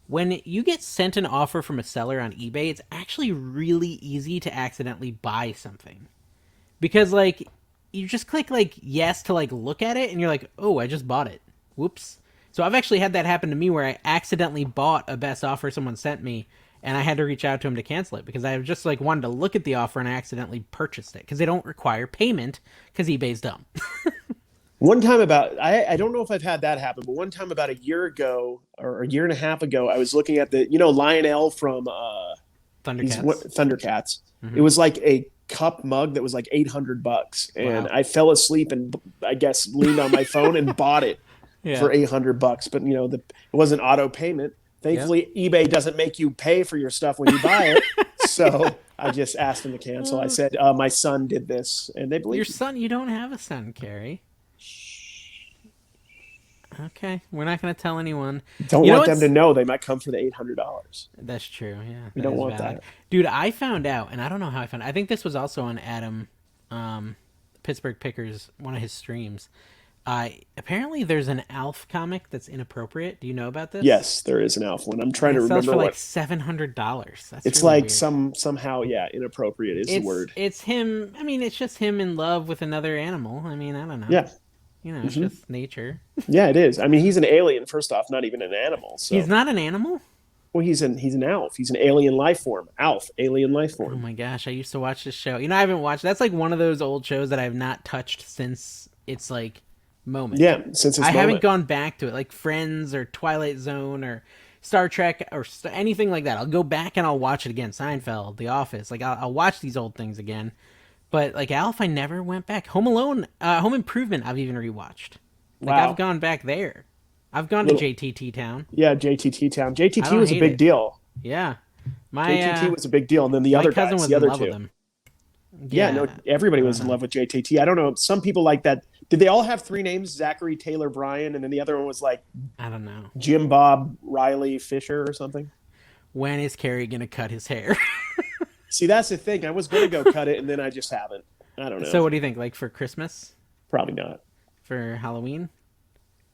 A: When you get sent an offer from a seller on eBay, it's actually really easy to accidentally buy something, because like you just click like yes to like look at it, and you're like, oh, I just bought it. Whoops. So So I've actually had that happen to me where I accidentally bought a best offer someone sent me, and I had to reach out to him to cancel it because I just like wanted to look at the offer and I accidentally purchased it because they don't require payment because eBay's dumb.
B: One time I don't know if I've had that happen, but one time about a year ago or a year and a half ago, I was looking at the, Lionel from
A: Thundercats.
B: Thundercats. It
A: Mm-hmm.
B: was like a cup mug that was like $800, and
A: Wow.
B: I fell asleep and I guess leaned on my phone and bought it
A: Yeah.
B: for $800. But it wasn't auto payment.
A: Yep.
B: Thankfully, eBay doesn't make you pay for your stuff when you buy it. So I just asked them to cancel. I said, my son did this, and they
A: Your
B: believed me.
A: son, you don't have a son, Carrie. Okay, we're not going to tell anyone.
B: Don't
A: You know
B: want them
A: what's
B: to know. They might come for the $800.
A: That's true. Yeah,
B: We
A: that
B: don't
A: is
B: want
A: valid.
B: that.
A: Dude, I found out, and I don't know how I found. I think this was also on Adam, Pittsburgh Pickers, one of his streams. Apparently, there's an Alf comic that's inappropriate. Do you know about this?
B: Yes, there is an Alf one. I'm
A: And
B: trying to
A: it sells
B: remember
A: for like
B: what.
A: $700. That's
B: It's
A: really
B: like
A: weird.
B: somehow, yeah, inappropriate is the
A: It's
B: word.
A: it's him. I mean, it's just him in love with another animal. I mean, I don't know.
B: Yeah.
A: It's
B: Hmm.
A: just nature.
B: Yeah, it is. I mean, he's an alien, first off, not even an animal.
A: He's
B: So,
A: not an animal.
B: well, he's an Alf. He's an alien life form. Alf, alien life
A: Oh
B: form.
A: my gosh, I used to watch this show. I haven't watched. That's like one of those old shows that I've not touched since its like moment.
B: Yeah, since
A: I
B: his
A: haven't
B: moment.
A: gone back to it, like Friends or Twilight Zone or Star Trek or anything like that. I'll go back and I'll watch it again. Seinfeld, The Office. Like I'll watch these old things again. But like Alf, I never went back. Home Alone, Home Improvement, I've even rewatched. Like I've
B: Wow.
A: gone back there. I've gone to
B: Little,
A: JTT Town.
B: yeah, JTT Town.
A: I
B: JTT
A: don't
B: was a
A: hate
B: big
A: it.
B: deal.
A: Yeah,
B: JTT
A: my
B: was a big deal. And then the
A: my
B: other
A: cousin
B: guys,
A: was
B: the
A: in
B: other
A: love with
B: two.
A: him.
B: Yeah,
A: Yeah,
B: no, everybody
A: I
B: was
A: don't
B: in
A: know.
B: love with JTT. I don't know. Some people like that. Did they all have three names? Zachary, Taylor, Brian, and then the other one was like
A: I don't know.
B: Jim Bob Riley Fisher or something.
A: When is Carrie gonna cut his hair?
B: See, that's the thing. I was going to go cut it, and then I just haven't. I don't know.
A: So what do you think? Like for Christmas,
B: Probably not.
A: for Halloween?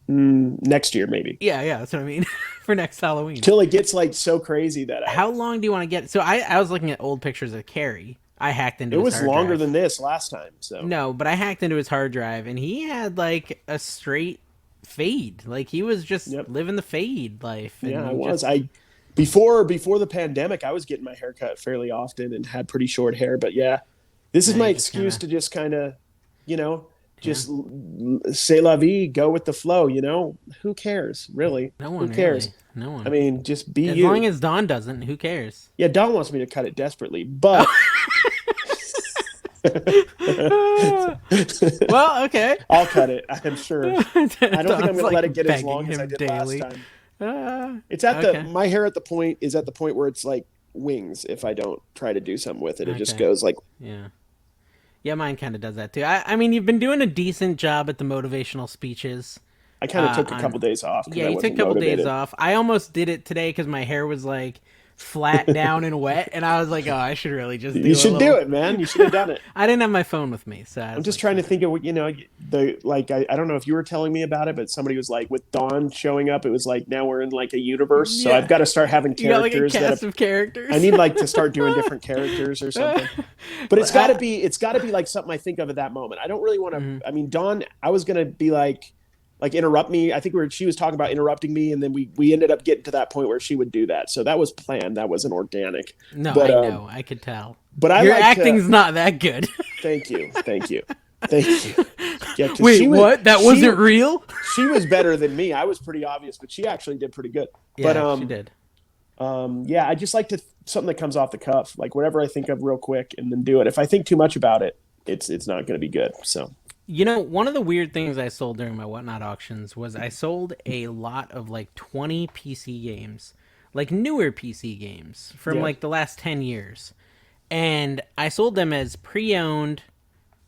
B: Next year, maybe.
A: Yeah, that's what I mean. For next Halloween.
B: Till it gets like so crazy that
A: How long do you want to get? So I was looking at old pictures of Carrie. I hacked into
B: it
A: his
B: was
A: hard
B: longer
A: drive.
B: than this last time. So
A: No, but I hacked into his hard drive and he had like a straight fade. Like he was just
B: Yep.
A: living the fade life. And
B: yeah, I
A: he
B: was.
A: just-
B: I before the pandemic, I was getting my hair cut fairly often and had pretty short hair. But yeah, this is
A: Yeah,
B: my
A: you just
B: excuse
A: kinda-
B: to just kind of, just say la vie, go with the flow. Who cares really?
A: No one
B: Who cares?
A: really. No one.
B: I mean, just be
A: as
B: you.
A: long as Dawn doesn't, who cares?
B: Yeah, Don wants me to cut it desperately, but
A: Well, okay.
B: I'll cut it. I'm sure. I don't think I'm
A: Dawn's,
B: going to let
A: like,
B: it get as
A: begging
B: long as I
A: him
B: did
A: daily.
B: last time.
A: Uh,
B: It's at
A: okay.
B: my hair is at the point where it's like wings. If I don't try to do something with it, it just
A: Okay.
B: goes like,
A: Yeah. Yeah, mine kind of does that too. I mean, you've been doing a decent job at the motivational speeches.
B: I kind of took a
A: on-
B: couple days off. 'cause
A: Yeah,
B: I
A: you took a
B: wasn't
A: couple days
B: motivated.
A: off. I almost did it today because my hair was like flat down and wet, and I was like, oh, I should really just do
B: You should
A: a
B: do
A: little...
B: it, man. You should have done it.
A: I didn't have my phone with me, so
B: I'm just trying to think of what, I don't know if you were telling me about it, but somebody was like, with Dawn showing up, it was like, now we're in like a universe. So
A: Yeah.
B: I've got to start having
A: You got like a
B: characters
A: cast of characters.
B: I need like to start doing different characters or something. But it's got to be like something I think of at that moment. I don't really want to.
A: Mm-hmm.
B: I mean, Dawn, I was gonna be like interrupt me. I think she was talking about interrupting me, and then we ended up getting to that point where she would do that. So that was planned. That wasn't organic.
A: No,
B: But,
A: I know. I could tell.
B: But I
A: Your
B: like
A: acting's not that good.
B: Thank you. Yeah, 'cause
A: Wait,
B: she was-
A: what? That
B: she-
A: wasn't real?
B: She was better than me. I was pretty obvious, but she actually did pretty good.
A: Yeah,
B: But
A: she did.
B: yeah, I just like to something that comes off the cuff, like whatever I think of real quick, and then do it. If I think too much about it, it's not going to be good. So
A: One of the weird things I sold during my Whatnot auctions was I sold a lot of like 20 PC games, like newer PC games from
B: Yeah.
A: like the last 10 years. And I sold them as pre-owned,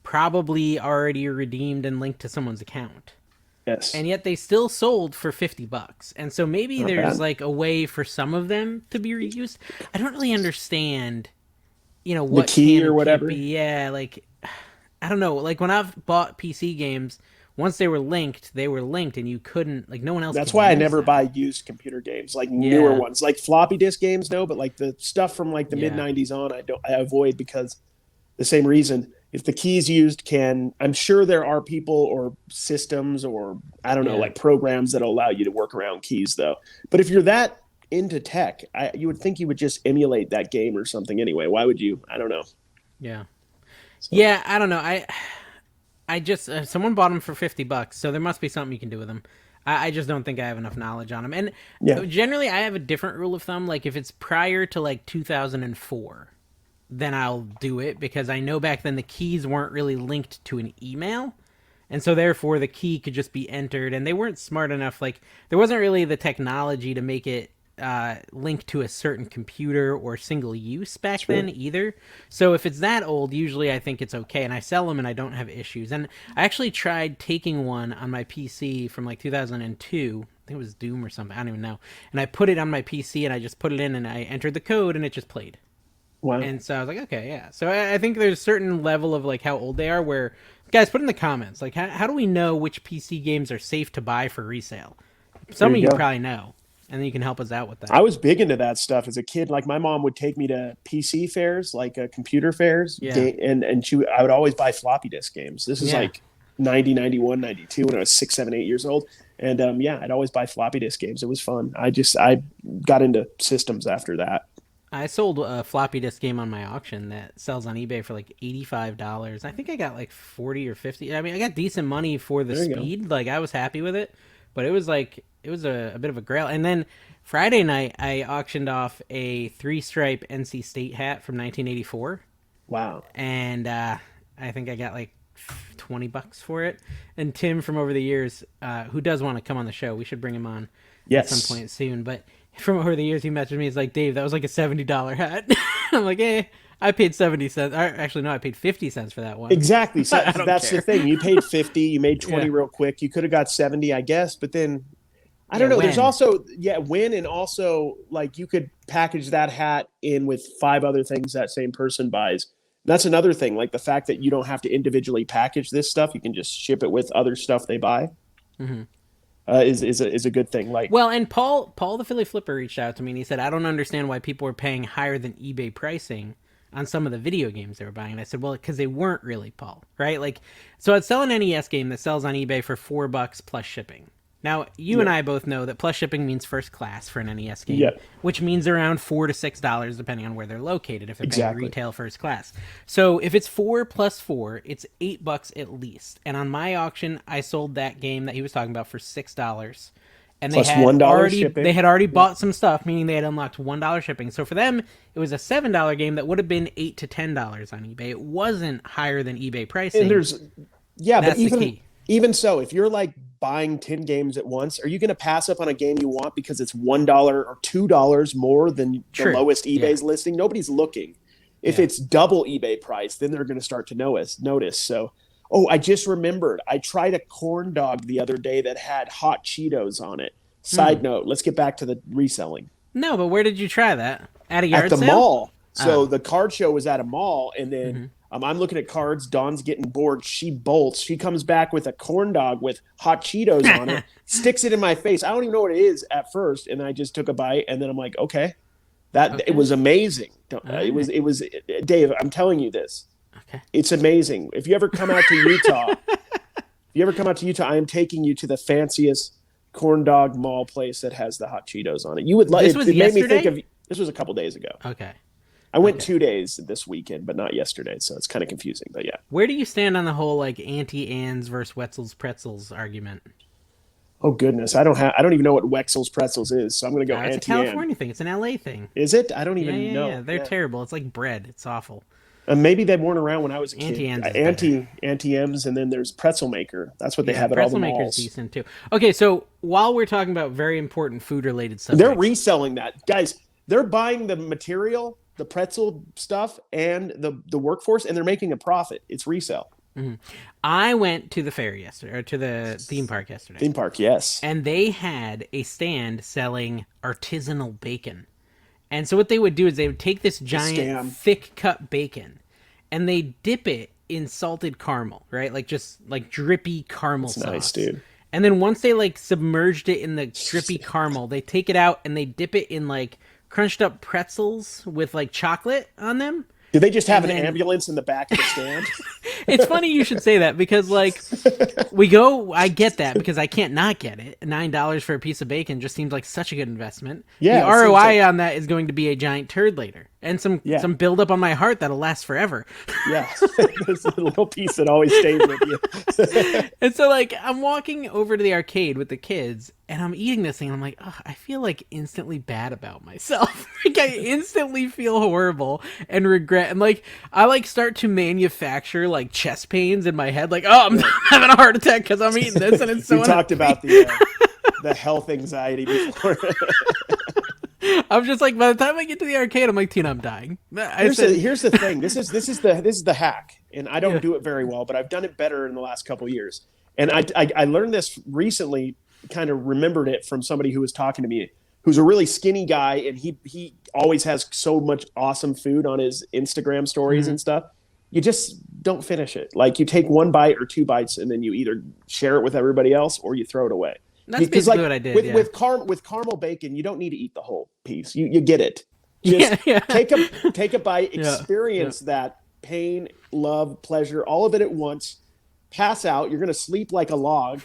A: probably already redeemed and linked to someone's account.
B: yes,
A: And yet they still sold for $50. And so maybe
B: Not
A: there's
B: bad.
A: like a way for some of them to be reused. I don't really understand, what
B: key
A: can
B: or
A: and
B: whatever?
A: can't be. Yeah, like I don't know. Like when I've bought PC games, once they were linked, and you couldn't, like no one else.
B: that's
A: could
B: why I
A: use
B: never
A: them.
B: buy used computer games, like newer
A: Yeah.
B: ones, like floppy disk games. No, but like the stuff from like the
A: Yeah.
B: mid '90s on, I avoid because the same reason if the key is used, can I'm sure there are people or systems or I don't know
A: Yeah.
B: like programs that allow you to work around keys though. But if you're that into tech, you would think you would just emulate that game or something anyway. Why would you? I don't know.
A: Yeah.
B: So
A: Yeah, I don't know. I just someone bought them for $50, so there must be something you can do with them. I just don't think I have enough knowledge on them. And
B: yeah,
A: generally, I have a different rule of thumb. Like if it's prior to like 2004, then I'll do it because I know back then the keys weren't really linked to an email. And so therefore the key could just be entered and they weren't smart enough. Like there wasn't really the technology to make it linked to a certain computer or single use back then
B: sure.
A: either. So if it's that old, usually I think it's okay and I sell them and I don't have issues. And I actually tried taking one on my PC from like 2002. I think it was Doom or something. I don't even know. And I put it on my PC and I just put it in and I entered the code and it just played.
B: Wow.
A: And so I was like, okay, yeah. So I think there's a certain level of like how old they are where, guys, put in the comments, like, how do we know which PC games are safe to buy for resale?
B: There
A: Some of
B: you
A: you
B: go.
A: probably know, and then you can help us out with
B: I
A: that.
B: was big into that stuff as a kid. Like my mom would take me to PC fairs, like computer fairs,
A: Yeah.
B: and I would always buy floppy disk games. This is
A: Yeah.
B: like 90, 91, 92 when I was 6, 7, 8 years old. And yeah, I'd always buy floppy disk games. It was fun. I got into systems after that.
A: I sold a floppy disk game on my auction that sells on eBay for like $85. I think I got like 40 or 50. I mean, I got decent money for the
B: There you go.
A: speed. Like I was happy with it, but it was like it was a bit of a grail. And then Friday night I auctioned off a three stripe NC State hat from 1984,
B: Wow.
A: and I think I got like $20 for it. And Tim from over the years, who does want to come on the show, we should bring him on at some
B: Yes.
A: point soon. But from over the years, he messaged me. He's like, Dave, that was like a $70 hat. I'm like, I paid 70 cents. Or actually, no, I paid 50 cents for that one.
B: Exactly. So
A: I don't
B: that's the
A: care.
B: thing. You paid 50, you made 20
A: Yeah,
B: real quick. You could have got 70, I guess, but then I
A: yeah.
B: don't know. There's
A: When?
B: also win and also like you could package that hat in with 5 other things that same person buys. That's another thing, like the fact that you don't have to individually package this stuff. You can just ship it with other stuff they buy.
A: Hmm.
B: Is a good thing. Like
A: Well, and Paul the Philly Flipper reached out to me and he said, I don't understand why people are paying higher than eBay pricing on some of the video games they were buying. And I said, well, because they weren't really, Paul, right? Like, so I'd sell an NES game that sells on eBay for $4 plus shipping. Now, you and
B: yeah,
A: I both know that plus shipping means first class for an NES game,
B: yeah,
A: which means around $4 to $6 depending on where they're located. If they're paying
B: exactly.
A: retail first class, so if it's 4 plus 4, it's $8 at least. And on my auction, I sold that game that he was talking about for $6, and
B: Plus $1
A: they
B: shipping.
A: had already
B: Yeah.
A: bought some stuff, meaning they had unlocked $1 shipping. So for them, it was a $7 game that would have been $8 to $10 on eBay. It wasn't higher than eBay
B: And
A: pricing.
B: there's but
A: That's the key.
B: even so, if you're like buying 10 games at once, are you going to pass up on a game you want because it's $1 or $2 more than the
A: True.
B: lowest
A: Yeah.
B: eBay's listing? Nobody's looking. If
A: Yeah.
B: it's double eBay price, then they're going to start to notice. So, oh, I just remembered. I tried a corn dog the other day that had hot Cheetos on it.
A: Hmm.
B: Side note, let's get back to the reselling.
A: No, but where did you try that? At a
B: At
A: yard
B: the
A: sale?
B: mall. So
A: Oh.
B: the card show was at a mall, and then I'm looking at cards. Dawn's getting bored. She bolts. She comes back with a corn dog with hot Cheetos on it, sticks it in my face. I don't even know what it is at first, and I just took a bite, and then I'm like, okay, it
A: Okay.
B: was amazing.
A: All right.
B: It was Dave. I'm telling you this.
A: Okay.
B: It's amazing. If you ever come out to Utah, I am taking you to the fanciest corn dog mall place that has the hot Cheetos on it. You would like
A: This
B: it.
A: was
B: It made me
A: yesterday?
B: think of this was a couple days ago.
A: Okay.
B: I went
A: Okay.
B: 2 days this weekend, but not yesterday, so it's kind of confusing. But yeah.
A: Where do you stand on the whole like Auntie Anne's versus Wetzel's Pretzels argument?
B: Oh goodness, I don't even know what Wexel's Pretzels is, so I'm going to go
A: It's a
B: Auntie Anne.
A: California thing. It's an LA thing.
B: Is it? I don't
A: Yeah,
B: even
A: yeah,
B: know.
A: yeah. They're terrible. It's like bread. It's awful.
B: Maybe they weren't around when I was a kid.
A: Auntie Anne's is better.
B: Auntie M's, and then there's Pretzel Maker. That's what they
A: Yeah,
B: have at all the
A: Pretzel Maker's
B: malls.
A: decent too. Okay, so while we're talking about very important food related
B: They're
A: subjects,
B: reselling that, guys. They're buying the material, the pretzel stuff, and the workforce, and they're making a profit. It's resale.
A: I went to the fair yesterday, or to the theme park yesterday,
B: Theme park, yes.
A: and they had a stand selling artisanal bacon. And so what they would do is they would take this giant
B: scam.
A: thick cut bacon and they dip it in salted caramel, right? Like just like drippy caramel sauce.
B: Nice, dude.
A: And then once they like submerged it in the drippy caramel, they take it out and they dip it in like crunched up pretzels with like chocolate on them.
B: Do they just have
A: And
B: an
A: then
B: ambulance in the back of the stand?
A: it's funny you should say that because like we go, I get that because I can't not get it. $9 for a piece of bacon just seems like such a good investment. The
B: Yeah, it seems
A: ROI
B: like
A: on that is going to be a giant turd later and
B: yeah,
A: some buildup on my heart that'll last forever.
B: yeah. There's a little piece that always stays with you.
A: And so like I'm walking over to the arcade with the kids and I'm eating this thing and I'm like, oh, I feel like instantly bad about myself. Like I instantly feel horrible and regret and like I like start to manufacture like chest pains in my head like, oh, I'm having a heart attack because I'm eating this and it's so
B: We talked about the health anxiety before.
A: I'm just like by the time I get to the arcade I'm like, Tina, I'm dying.
B: Here's the thing. This is the hack, and I don't
A: Yeah.
B: do it very well, but I've done it better in the last couple of years. And I learned this recently. Kind of remembered it from somebody who was talking to me, who's a really skinny guy, and he always has so much awesome food on his Instagram stories and stuff. You just don't finish it. Like you take one bite or two bites, and then you either share it with everybody else or you throw it away.
A: That's
B: Because
A: basically
B: like
A: what I did.
B: with caramel bacon, you don't need to eat the whole piece. You get it. Just
A: Yeah.
B: take a bite,
A: Yeah.
B: experience that pain, love, pleasure, all of it at once. Pass out. You're gonna sleep like a log,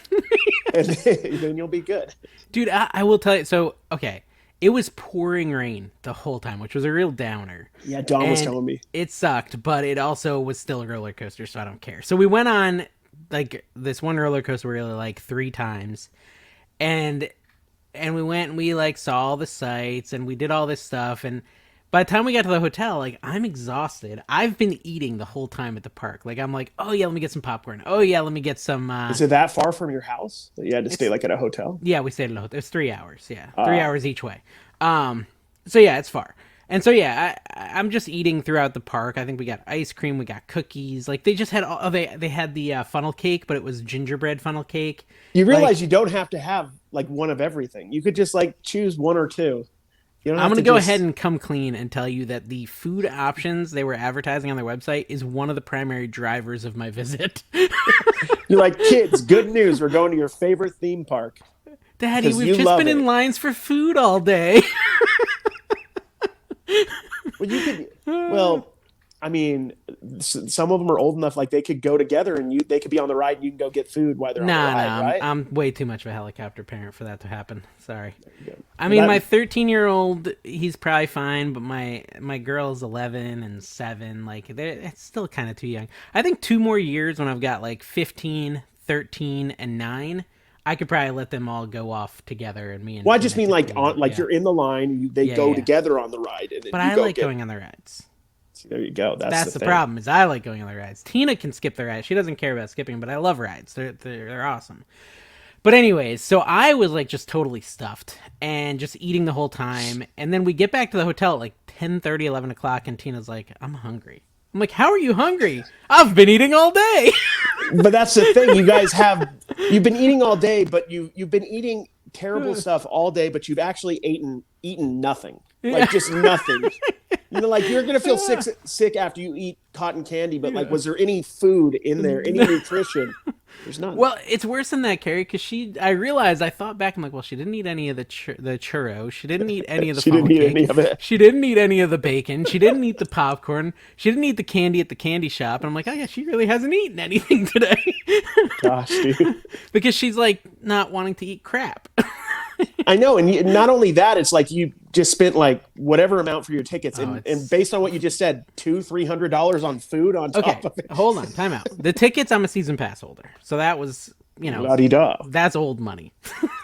B: and then you'll be good.
A: Dude, I will tell you. So, okay, it was pouring rain the whole time, which was a real downer.
B: Yeah, Don was
A: And
B: telling me.
A: it sucked, but it also was still a roller coaster, so I don't care. So we went on like this one roller coaster we really like 3 times, and we went and we like saw all the sights and we did all this stuff. And by the time we got to the hotel, like I'm exhausted. I've been eating the whole time at the park. Like I'm like, oh yeah, let me get some popcorn. Oh yeah, let me get some.
B: Is it that far from your house that you had to stay like at a hotel?
A: Yeah, we stayed at a hotel. It's 3 hours. Yeah, 3 hours each way. So yeah, it's far. And so yeah, I'm just eating throughout the park. I think we got ice cream, we got cookies. Like they just had all they had the funnel cake, but it was gingerbread funnel cake.
B: You realize
A: Like,
B: you don't have to have like one of everything. You could just like choose one or two. You don't
A: I'm
B: have
A: going to
B: to
A: go
B: just...
A: ahead and come clean and tell you that the food options they were advertising on their website is one of the primary drivers of my visit.
B: You're like, kids, good news. We're going to your favorite theme park.
A: Daddy,
B: 'Cause
A: we've
B: you
A: just
B: love
A: been
B: it.
A: in lines for food all day.
B: Well, you could. Well, I mean, some of them are old enough, like they could go together, and they could be on the ride, and you can go get food while they're on the
A: Nah,
B: ride,
A: nah,
B: right?
A: I'm way too much of a helicopter parent for that to happen. Sorry.
B: Yeah.
A: I mean,
B: That-
A: my 13-year-old, he's probably fine, but my girl's 11 and 7. Like, it's still kind of too young. I think 2 more years when I've got like 15, 13, and 9, I could probably let them all go off together and me and.
B: Well, I just
A: Tina
B: mean like
A: continue.
B: on, like
A: Yeah.
B: you're in the line, they
A: Yeah,
B: go
A: yeah.
B: together on the ride, and then
A: But
B: you
A: I
B: go
A: like
B: get.
A: going on the rides.
B: There you go.
A: That's the
B: thing.
A: problem is I like going on the rides. Tina can skip the rides. She doesn't care about skipping, but I love rides. They're awesome. But anyways, so I was like just totally stuffed and just eating the whole time. And then we get back to the hotel at like 10:30, 11 o'clock, and Tina's like, I'm hungry. I'm like, how are you hungry? I've been eating all day.
B: But that's the thing. You've been eating all day, but you've been eating terrible stuff all day, but you've actually eaten nothing. Like just nothing. You know, like you're gonna feel sick after you eat cotton candy, but like, was there any food in there, any nutrition? There's none.
A: Well, it's worse than that, Carrie, because I realized, I thought back, I'm like, well, she didn't eat any of the churro. She didn't eat any of the
B: She
A: funnel
B: didn't eat
A: cake.
B: any of it.
A: She didn't eat any of the bacon. She didn't eat the popcorn. She didn't eat the candy at the candy shop. And I'm like, oh yeah, she really hasn't eaten anything today.
B: Gosh, dude.
A: Because she's like not wanting to eat crap.
B: I know, and not only that, it's like you just spent like whatever amount for your tickets, and based on what you just said, $200-$300 on food on top
A: Okay,
B: of it.
A: hold on, time out. The tickets, I'm a season pass holder, so that was,
B: La-di-da.
A: that's old money.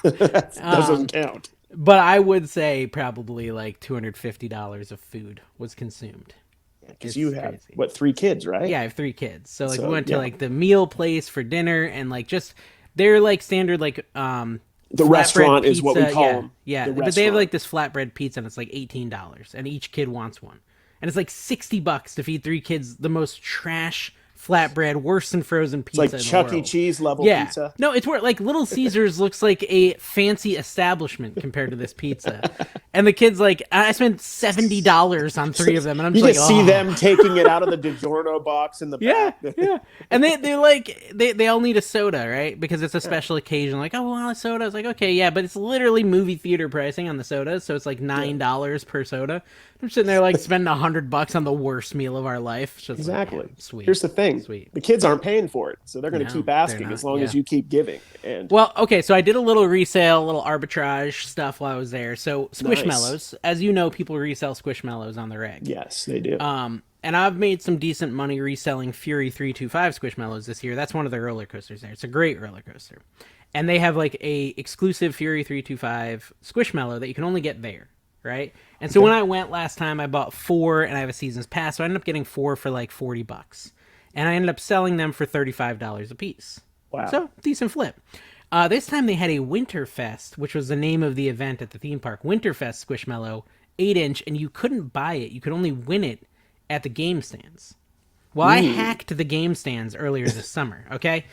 B: That doesn't count.
A: But I would say probably like $250 of food was consumed.
B: Because
A: It's
B: you have
A: crazy.
B: what, 3 kids, right?
A: Yeah, I have 3 kids. So like
B: So,
A: we went to
B: yeah.
A: like the meal place for dinner and like just they're like standard like
B: The
A: flatbread
B: restaurant is what we
A: pizza.
B: call
A: Yeah,
B: them.
A: yeah.
B: The
A: But they have
B: restaurant.
A: like this flatbread pizza and it's like $18 and each kid wants one. And it's like $60 to feed 3 kids the most trash flatbread, worse than frozen pizza.
B: It's like
A: in the
B: Chuck E.
A: world.
B: Cheese level
A: Yeah.
B: pizza.
A: No, it's where like Little Caesars looks like a fancy establishment compared to this pizza. And the kids like I spent $70 on 3 of them and I'm
B: You
A: just
B: just
A: like,
B: see
A: oh.
B: them taking it out of the DiGiorno box in the
A: Yeah,
B: back.
A: yeah. And they're like they all need a soda, right? Because it's a special occasion. Like, oh, well, a soda. It's like, okay, yeah, but it's literally movie theater pricing on the sodas, so it's like $9 per soda. I'm sitting there like spending $100 on the worst meal of our life. It's just like, yeah,
B: Exactly.
A: sweet,
B: Here's the thing:
A: sweet.
B: the kids aren't paying for it, so they're going to
A: No,
B: keep
A: they're
B: asking as
A: not.
B: long as
A: Yeah.
B: you keep giving. And
A: Well, okay, so I did a little resale, a little arbitrage stuff while I was there. So
B: nice.
A: Squishmallows, as you know, people resell Squishmallows on the reg.
B: Yes, they do.
A: And I've made some decent money reselling Fury 325 Squishmallows this year. That's one of the roller coasters there. It's a great roller coaster. And they have like a exclusive Fury 325 Squishmallow that you can only get there, right? And so
B: Okay.
A: when I went last time, I bought 4 and I have a season's pass, so I ended up getting 4 for like $40. And I ended up selling them for $35 a piece.
B: Wow.
A: So, decent flip. This time they had a Winterfest, which was the name of the event at the theme park. Winterfest Squishmallow, 8-inch, and you couldn't buy it. You could only win it at the game stands. Well, I hacked the game stands earlier this summer, okay?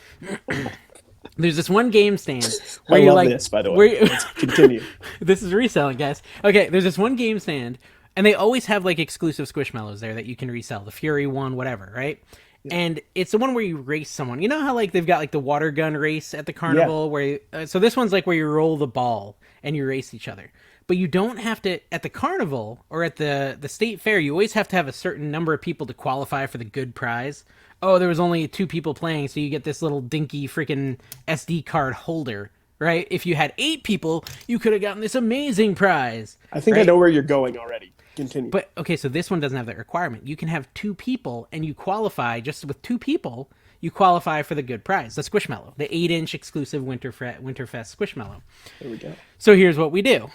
A: There's this one game stand
B: I
A: where you
B: love
A: like
B: this, by the
A: where
B: way.
A: you,
B: Let's continue.
A: this is reselling, guys. Okay, there's this one game stand, and they always have like exclusive Squishmallows there that you can resell. The Fury one, whatever, right? And it's the one where you race someone. You know how like they've got like the water gun race at the
B: Yeah.
A: carnival, where so this one's like where you roll the ball and you race each other. But you don't have to at the carnival or at the state fair. You always have to have a certain number of people to qualify for the good prize. Oh, there was only 2 people playing, so you get this little dinky freaking SD card holder, right? If you had 8 people, you could have gotten this amazing prize.
B: I think I
A: right?
B: know where you're going already. Continue.
A: But okay, so this one doesn't have that requirement. You can have 2 people, and you qualify just with 2 people. You qualify for the good prize, the Squishmallow, the 8-inch exclusive Winterfest Squishmallow.
B: There we go.
A: So here's what we do: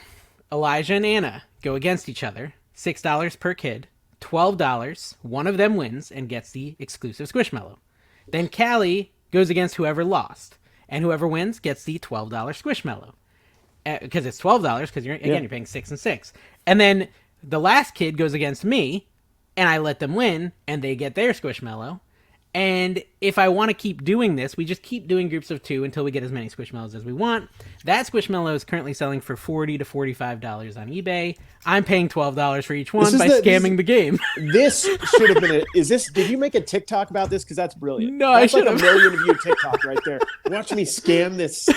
A: Elijah and Anna go against each other. $6 per kid, $12. One of them wins and gets the exclusive Squishmallow. Then Callie goes against whoever lost, and whoever wins gets the $12 Squishmallow. Because it's $12, because you're paying 6 and 6. And then the last kid goes against me, and I let them win, and they get their Squishmallow. And if I want to keep doing this, we just keep doing groups of 2 until we get as many Squishmallows as we want. That Squishmallow is currently selling for $40 to $45 on eBay. I'm paying $12 for each one by scamming the game.
B: This should have been is this, did you make a TikTok about this? Because that's brilliant.
A: No, I
B: that's like
A: should've.
B: a million view TikTok right there. Watch me scam this.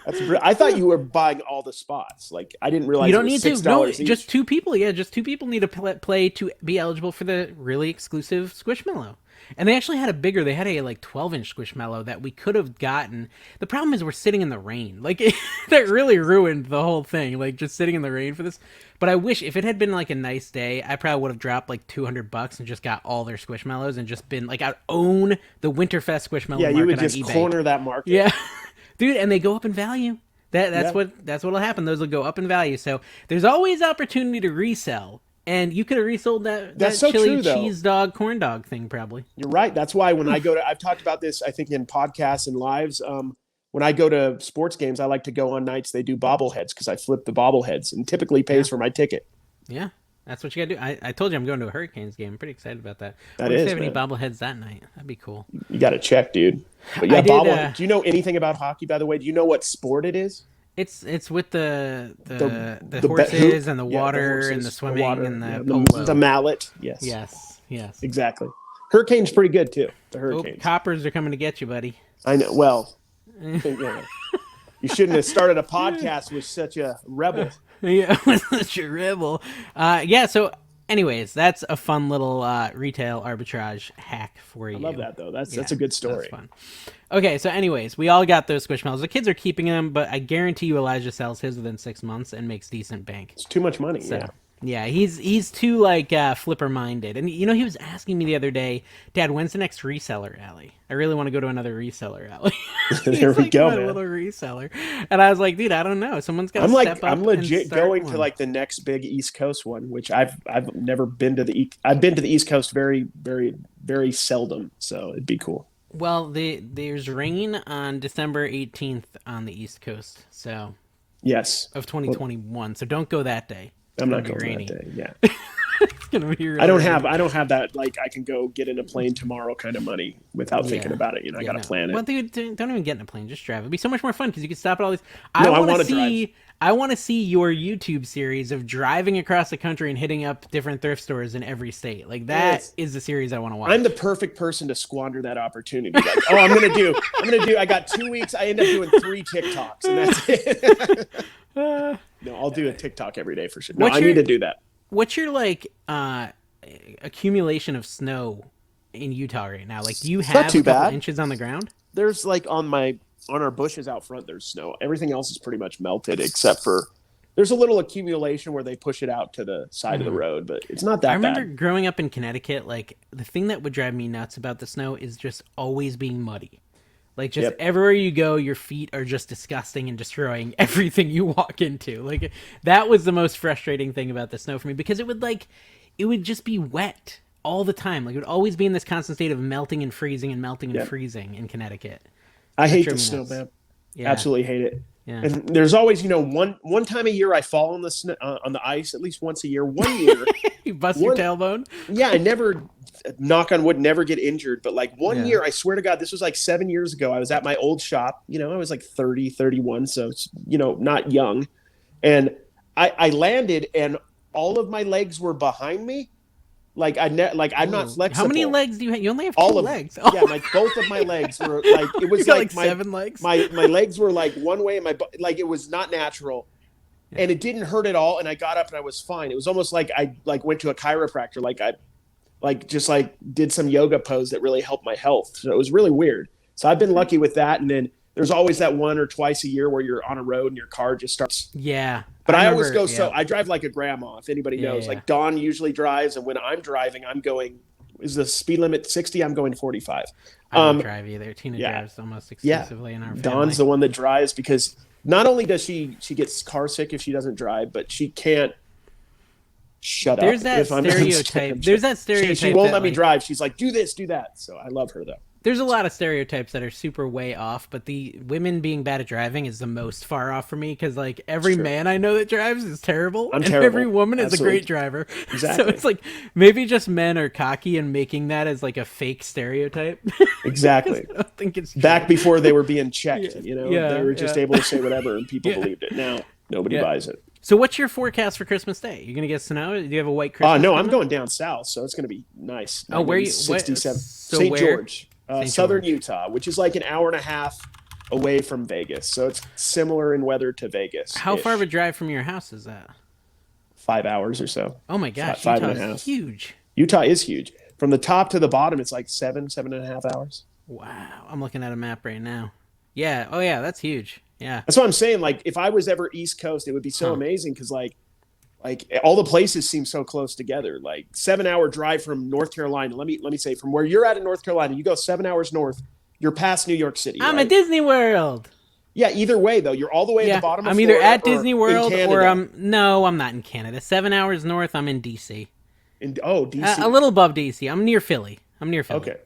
B: I thought you were buying all the spots. Like I didn't realize
A: You don't
B: it was
A: need to. No,
B: $6 each.
A: just 2 people. Yeah, just 2 people need to play to be eligible for the really exclusive Squishmallow. And they actually had a bigger. They had a like 12-inch Squishmallow that we could have gotten. The problem is we're sitting in the rain. Like that really ruined the whole thing. Like just sitting in the rain for this. But I wish if it had been like a nice day, I probably would have dropped like $200 and just got all their Squishmallows and just been like I'd own the Winterfest Squishmallow
B: Yeah,
A: market
B: you would
A: on
B: just
A: eBay.
B: corner that market.
A: Yeah. Dude, and they go up in value. That's
B: Yeah.
A: what'll happen. Those will go up in value. So there's always opportunity to resell. And you could have resold that
B: That's so
A: chili
B: true, though.
A: cheese dog corn dog thing probably.
B: You're right. That's why when I go to, I've talked about this, I think in podcasts and lives. When I go to sports games, I like to go on nights they do bobbleheads because I flip the bobbleheads and typically pays for my ticket.
A: Yeah. That's what you gotta do. I told you I'm going to a Hurricanes game. I'm pretty excited about that.
B: That
A: What if
B: is,
A: they have any
B: man.
A: bobbleheads that night? That'd be cool.
B: You got to check, dude. But yeah,
A: I did,
B: bobblehead. Do you know anything about hockey, by the way? Do you know what sport it is?
A: It's with the
B: The
A: horses and the
B: yeah,
A: water
B: horses,
A: and the swimming
B: water,
A: and the
B: yeah,
A: polo.
B: the mallet. Yes.
A: Yes.
B: Exactly. Hurricane's pretty good too. The
A: Oh,
B: Hurricanes.
A: coppers are coming to get you, buddy.
B: I know. Well, I think, you shouldn't have started a podcast with such a rebel.
A: Yeah, such a rebel. Yeah, so anyways, that's a fun little retail arbitrage hack for you.
B: I love that though. That's a good story.
A: That's fun. Okay, so anyways, we all got those Squishmallows. The kids are keeping them, but I guarantee you Elijah sells his within 6 months and makes decent bank.
B: It's too much money.
A: So,
B: Yeah.
A: yeah, he's too like flipper minded. And you know, he was asking me the other day, Dad, when's the next reseller alley? I really want to go to another reseller alley.
B: There
A: He's
B: we
A: like
B: go,
A: my
B: man.
A: little reseller. And I was like, dude, I don't know. Someone's got to step up.
B: I'm legit
A: and start
B: going
A: one.
B: to like the next big East Coast one, which I've never been to I've been to the East Coast very, very, very seldom. So it'd be cool.
A: Well, there's rain on December 18th on the East Coast, so
B: Yes.
A: of 2021. So don't go that day.
B: I'm not
A: It's gonna
B: going
A: be
B: that day. Yeah.
A: It's gonna be really
B: I don't
A: rainy.
B: have that like I can go get in a plane tomorrow kind of money without thinking
A: Yeah.
B: about it. I got to plan it.
A: Well, dude, don't even get in a plane. Just drive. It'd be so much more fun because you could stop at all these.
B: No, I
A: want
B: wanna
A: to see. I want to see your YouTube series of driving across the country and hitting up different thrift stores in every state. Like that
B: Yes.
A: is the series I want to watch.
B: I'm the perfect person to squander that opportunity. Like, oh, I'm gonna do. I got 2 weeks. I end up doing 3 TikToks, and that's it. No, I'll do a TikTok every day for sure. No,
A: What's
B: I
A: your
B: need to do that.
A: what's your like accumulation of snow in Utah right now? Like, do you
B: It's not
A: have a
B: too
A: couple
B: bad.
A: inches on the ground?
B: There's like on our bushes out front, there's snow. Everything else is pretty much melted except for there's a little accumulation where they push it out to the side of the road, but it's not
A: I
B: that
A: remember
B: bad.
A: growing up in Connecticut, like the thing that would drive me nuts about the snow is just always being muddy. Like, just
B: Yep.
A: everywhere you go, your feet are just disgusting and destroying everything you walk into. Like, that was the most frustrating thing about the snow for me, because it would just be wet all the time. Like, it would always be in this constant state of melting and freezing and melting and
B: Yep.
A: freezing in Connecticut.
B: I
A: That
B: hate the
A: drove me
B: snow,
A: nuts.
B: man.
A: Yeah.
B: Absolutely hate it.
A: Yeah.
B: And there's always, one time a year I fall on the snow, on the ice at least once a year. One year,
A: You bust your
B: one
A: tailbone.
B: yeah, I never, knock on wood, never get injured. But like one
A: Yeah.
B: year, I swear to God, this was like 7 years ago. I was at my old shop. I was like 30, 31, so it's, not young. And I landed, and all of my legs were behind me. Like I'm not
A: Ooh. How many
B: flexible.
A: legs do you have? You only have two
B: All of
A: legs.
B: Yeah, my both of my legs were like it
A: You
B: was
A: got like
B: like my
A: seven legs.
B: my legs were like one way, and like it was not natural. And it didn't hurt at all, and I got up and I was fine. It was almost like I like went to a chiropractor, like I like just like did some yoga pose that really helped my health. So it was really weird. So I've been lucky with that. And then there's always that one or twice a year where you're on a road and your car just starts.
A: Yeah.
B: But I always
A: remember,
B: go,
A: yeah.
B: so I drive like a grandma, if anybody
A: Yeah,
B: knows.
A: yeah.
B: Like Dawn usually drives, and when I'm driving, I'm going, is the speed limit 60? I'm going 45.
A: I don't drive either. Tina
B: yeah.
A: drives almost
B: Yeah.
A: exclusively in our family.
B: Dawn's the one that drives because not only does she gets car sick if she doesn't drive, but she can't shut
A: There's
B: up.
A: that
B: if I'm
A: stereotype. There's that stereotype.
B: She won't
A: that,
B: let me
A: like,
B: drive. She's like, do this, do that. So I love her though.
A: There's a lot of stereotypes that are super way off, but the women being bad at driving is the most far off for me, because like every man I know that drives is terrible,
B: I'm
A: and
B: terrible.
A: every woman is
B: Absolutely.
A: a great driver.
B: Exactly.
A: So it's like maybe just men are cocky and making that as like a fake stereotype.
B: Exactly.
A: I don't think it's true.
B: Back before they were being checked,
A: Yeah,
B: they were just
A: yeah.
B: able to say whatever and people
A: Yeah.
B: believed it. Now nobody
A: Yeah.
B: buys it.
A: So what's your forecast for Christmas Day? You're gonna get snow? Do you have a white Christmas?
B: No, I'm
A: coming?
B: going down south, so it's going to be nice.
A: Oh, where
B: Maybe
A: you?
B: 67.
A: So
B: St.
A: where?
B: George,
A: St.
B: southern
A: George.
B: Utah, which is like an hour and a half away from Vegas. So it's similar in weather to Vegas.
A: How far of a drive from your house is that?
B: 5 hours or so.
A: Oh my gosh,
B: Five and a
A: Utah's
B: half.
A: huge.
B: Utah is huge. From the top to the bottom, it's like 7.5 hours.
A: Wow, I'm looking at a map right now. Yeah. Oh yeah, that's huge. Yeah.
B: That's what I'm saying. Like, if I was ever East Coast, it would be so amazing because like all the places seem so close together. Like 7 hour drive from North Carolina. Let me say, from where you're at in North Carolina, you go 7 hours north, you're past New York City.
A: I'm
B: right?
A: at Disney World.
B: Yeah, either way though, you're all the way at
A: Yeah,
B: the bottom of
A: I'm either
B: Florida
A: at Disney
B: in
A: World or
B: Canada.
A: I'm not in Canada. 7 hours north, I'm in DC.
B: DC.
A: A little above DC. I'm near Philly.
B: Okay.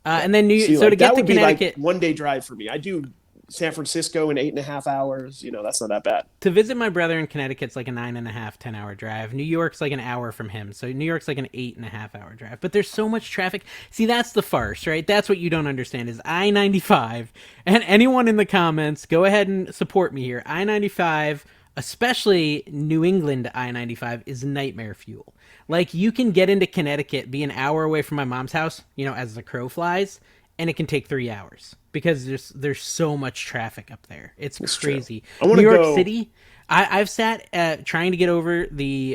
A: And then
B: See,
A: so to
B: like,
A: get
B: that
A: to
B: would be
A: Connecticut,
B: like 1 day drive for me. I do San Francisco in 8.5 hours. That's not that bad.
A: to visit my brother in Connecticut's like a 9.5, 10 hour drive. New York's like an hour from him, so New York's like an 8.5 hour drive. But there's so much traffic. See, that's the farce, right? That's what you don't understand is I-95. And anyone in the comments, go ahead and support me here. I-95, especially New England I-95, is nightmare fuel. Like, you can get into Connecticut, be an hour away from my mom's house, as the crow flies, and it can take 3 hours because there's so much traffic up there. It's crazy.
B: I wanna
A: New York
B: go-
A: City, I've sat trying to get over the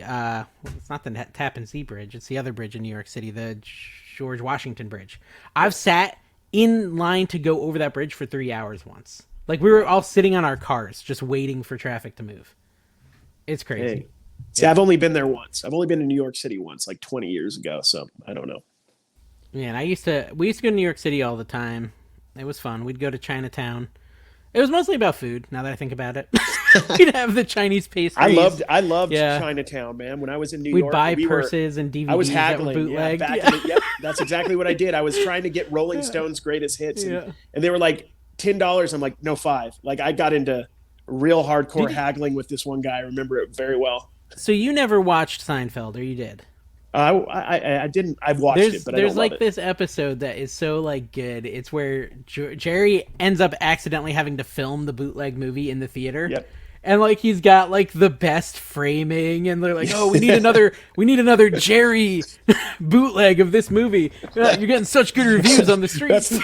A: it's not the Tappan Zee Bridge, it's the other bridge in New York City, the George Washington Bridge. I've sat in line to go over that bridge for 3 hours once. Like, we were all sitting on our cars just waiting for traffic to move. It's crazy.
B: Hey. See, I've only been there once. I've only been to New York City once, like 20 years ago. So I don't know.
A: Man, we used to go to New York City all the time. It was fun. We'd go to Chinatown. It was mostly about food, now that I think about it. We'd have the Chinese pastries.
B: I loved
A: Yeah.
B: Chinatown, man. When I was in New
A: We'd
B: York,
A: buy purses and DVDs
B: I was
A: that were
B: haggling. Yeah,
A: bootlegged.
B: yep, that's exactly what I did. I was trying to get Rolling Stone's greatest hits, and,
A: Yeah.
B: and they were like $10. I'm like, no, 5. Like, I got into real hardcore haggling with this one guy. I remember it very well.
A: So you never watched Seinfeld, or you did?
B: I didn't. I've watched it, but I
A: there's
B: don't
A: like
B: love it.
A: this episode that is so like good. It's where Jerry ends up accidentally having to film the bootleg movie in the theater.
B: Yep.
A: And like he's got like the best framing, and they're like, "Oh, we need another Jerry bootleg of this movie. You're getting such good reviews on the streets."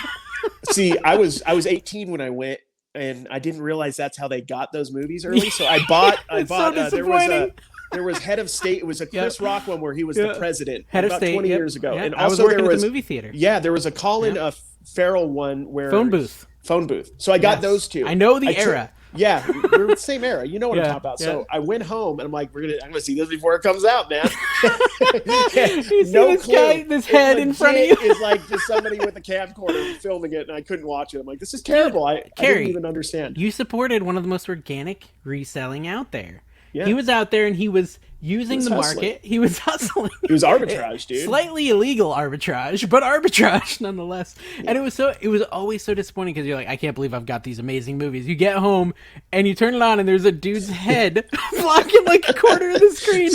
B: See, I was 18 when I went, and I didn't realize that's how they got those movies early. So I bought
A: So disappointing.
B: there was Head of State. It was a Chris
A: Yep.
B: Rock one where he was the president
A: Head of
B: about
A: State
B: 20
A: yep.
B: years ago.
A: Yep.
B: And
A: I was
B: also
A: working
B: there
A: at
B: was
A: the movie theater.
B: yeah, there was a Colin Farrell one where
A: Phone booth.
B: Phone booth. So I got those two.
A: I know the era.
B: Yeah, we're the same era. You know what I'm
A: Yeah,
B: talking about.
A: yeah.
B: So I went home and I'm like, I'm gonna see this before it comes out, man.
A: You see this guy, this head in front of you?
B: It's like just somebody with a camcorder filming it, and I couldn't watch it. I'm like, this is terrible. I didn't even understand.
A: You supported one of the most organic reselling out there.
B: Yeah.
A: He was out there and he was using the
B: hustling.
A: market. He was hustling.
B: It was arbitrage, dude.
A: Slightly illegal arbitrage, but arbitrage nonetheless. And it was always so disappointing because you're like, I can't believe I've got these amazing movies. You get home and you turn it on and there's a dude's head blocking like a quarter of the screen.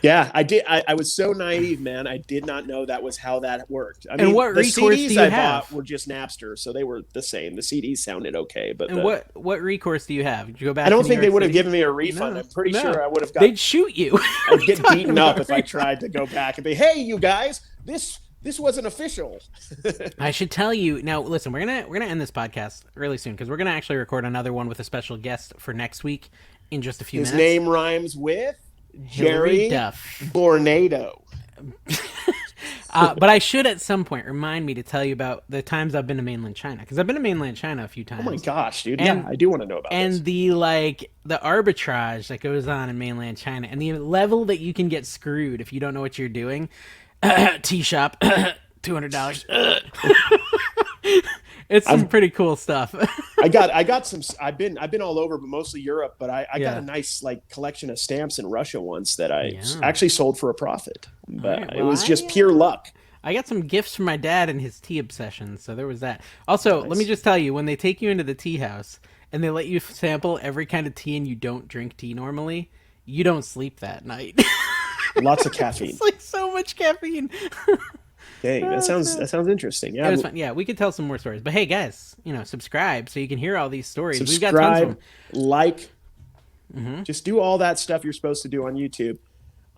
B: Yeah, I did. I was so naive, man. I did not know that was how that worked. I mean,
A: what
B: the
A: recourse
B: CDs
A: do you
B: I
A: have?
B: bought were just Napster, so they were the same. The CDs sounded okay, but
A: What recourse do you have? Did you go back?
B: I don't
A: to
B: think
A: New
B: they
A: York
B: would have
A: City?
B: given me a refund.
A: No,
B: I'm pretty
A: no.
B: sure I would have got.
A: They'd shoot you.
B: I'd get beaten up if I tried to go back and be, hey, you guys, this wasn't official.
A: I should tell you now. Listen, we're gonna end this podcast really soon because we're gonna actually record another one with a special guest for next week in just a few
B: His
A: minutes.
B: name rhymes with
A: Hillary
B: Jerry
A: Duff.
B: Bornado.
A: But I should at some point remind me to tell you about the times I've been to mainland China because I've been to mainland China a few times.
B: Oh my gosh, dude!
A: And-
B: yeah, I do want to know about
A: And
B: this.
A: the arbitrage that goes on in mainland China and the level that you can get screwed if you don't know what you're doing. Tea shop, $200. It's some pretty cool stuff.
B: I got some. I've been all over, but mostly Europe. But I got
A: Yeah.
B: a nice collection of stamps in Russia once that I
A: Yeah.
B: actually sold for a profit. But
A: right,
B: it
A: well,
B: was just pure luck.
A: I got some gifts from my dad and his tea obsession, so there was that. Also, let me just tell you, when they take you into the tea house and they let you sample every kind of tea and you don't drink tea normally, you don't sleep that night.
B: Lots of caffeine.
A: It's like so much caffeine.
B: Dang, that sounds interesting. Yeah,
A: It was fun. Yeah, we could tell some more stories. But hey, guys, subscribe so you can hear all these stories. We've got tons of
B: subscribe,
A: them.
B: just do all that stuff you're supposed to do on YouTube.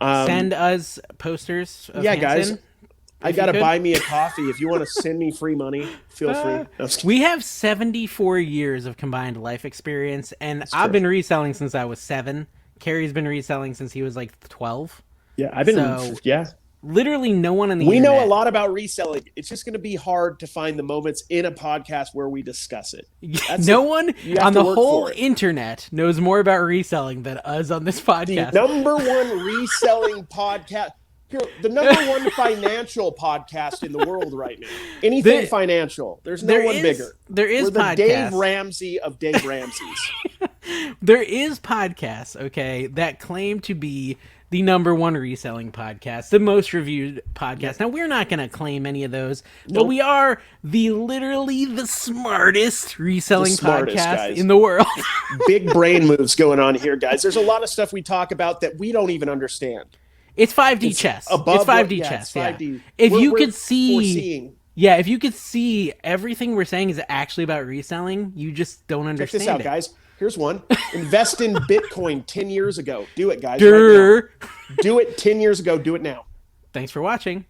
A: Send us posters of
B: yeah,
A: Hanson,
B: guys. I
A: if you
B: gotta
A: could.
B: buy me a coffee. If you want to send me free money, feel free. No, I'm just kidding.
A: We have 74 years of combined life experience, and I've
B: true.
A: been reselling since I was 7. Carrie's been reselling since he was like 12.
B: Yeah, I've been.
A: So-
B: Yeah,
A: Literally no one on the
B: we
A: internet.
B: know a lot about reselling. It's just going to be hard to find the moments in a podcast where we discuss it. That's
A: No
B: it.
A: one
B: You have
A: on
B: to
A: the
B: work
A: whole
B: for it.
A: internet knows more about reselling than us on this
B: The
A: podcast.
B: number one reselling podcast. Here, the number one financial podcast in the world right now. Anything financial. There's no one bigger.
A: There is
B: We're the
A: podcasts.
B: Dave Ramsey of Dave Ramseys.
A: There is podcasts, okay, that claim to be the number one reselling podcast, the most reviewed podcast. Now, we're not going to claim any of those, but
B: Nope.
A: we are literally the smartest reselling
B: smartest,
A: podcast
B: guys.
A: in the world.
B: Big brain moves going on here, guys. There's a lot of stuff we talk about that we don't even understand.
A: It's 5D chess.
B: Above
A: It's 5D
B: what-
A: chess.
B: It's
A: Yeah.
B: 5D.
A: If you
B: We're
A: could see,
B: foreseeing.
A: yeah, if you could see everything we're saying is actually about reselling, you just don't
B: Check
A: understand
B: this out,
A: it.
B: guys. Here's one. Invest in Bitcoin 10 years ago. Do it, guys.
A: Durr.
B: Right now. Do it 10 years ago. Do it now.
A: Thanks for watching.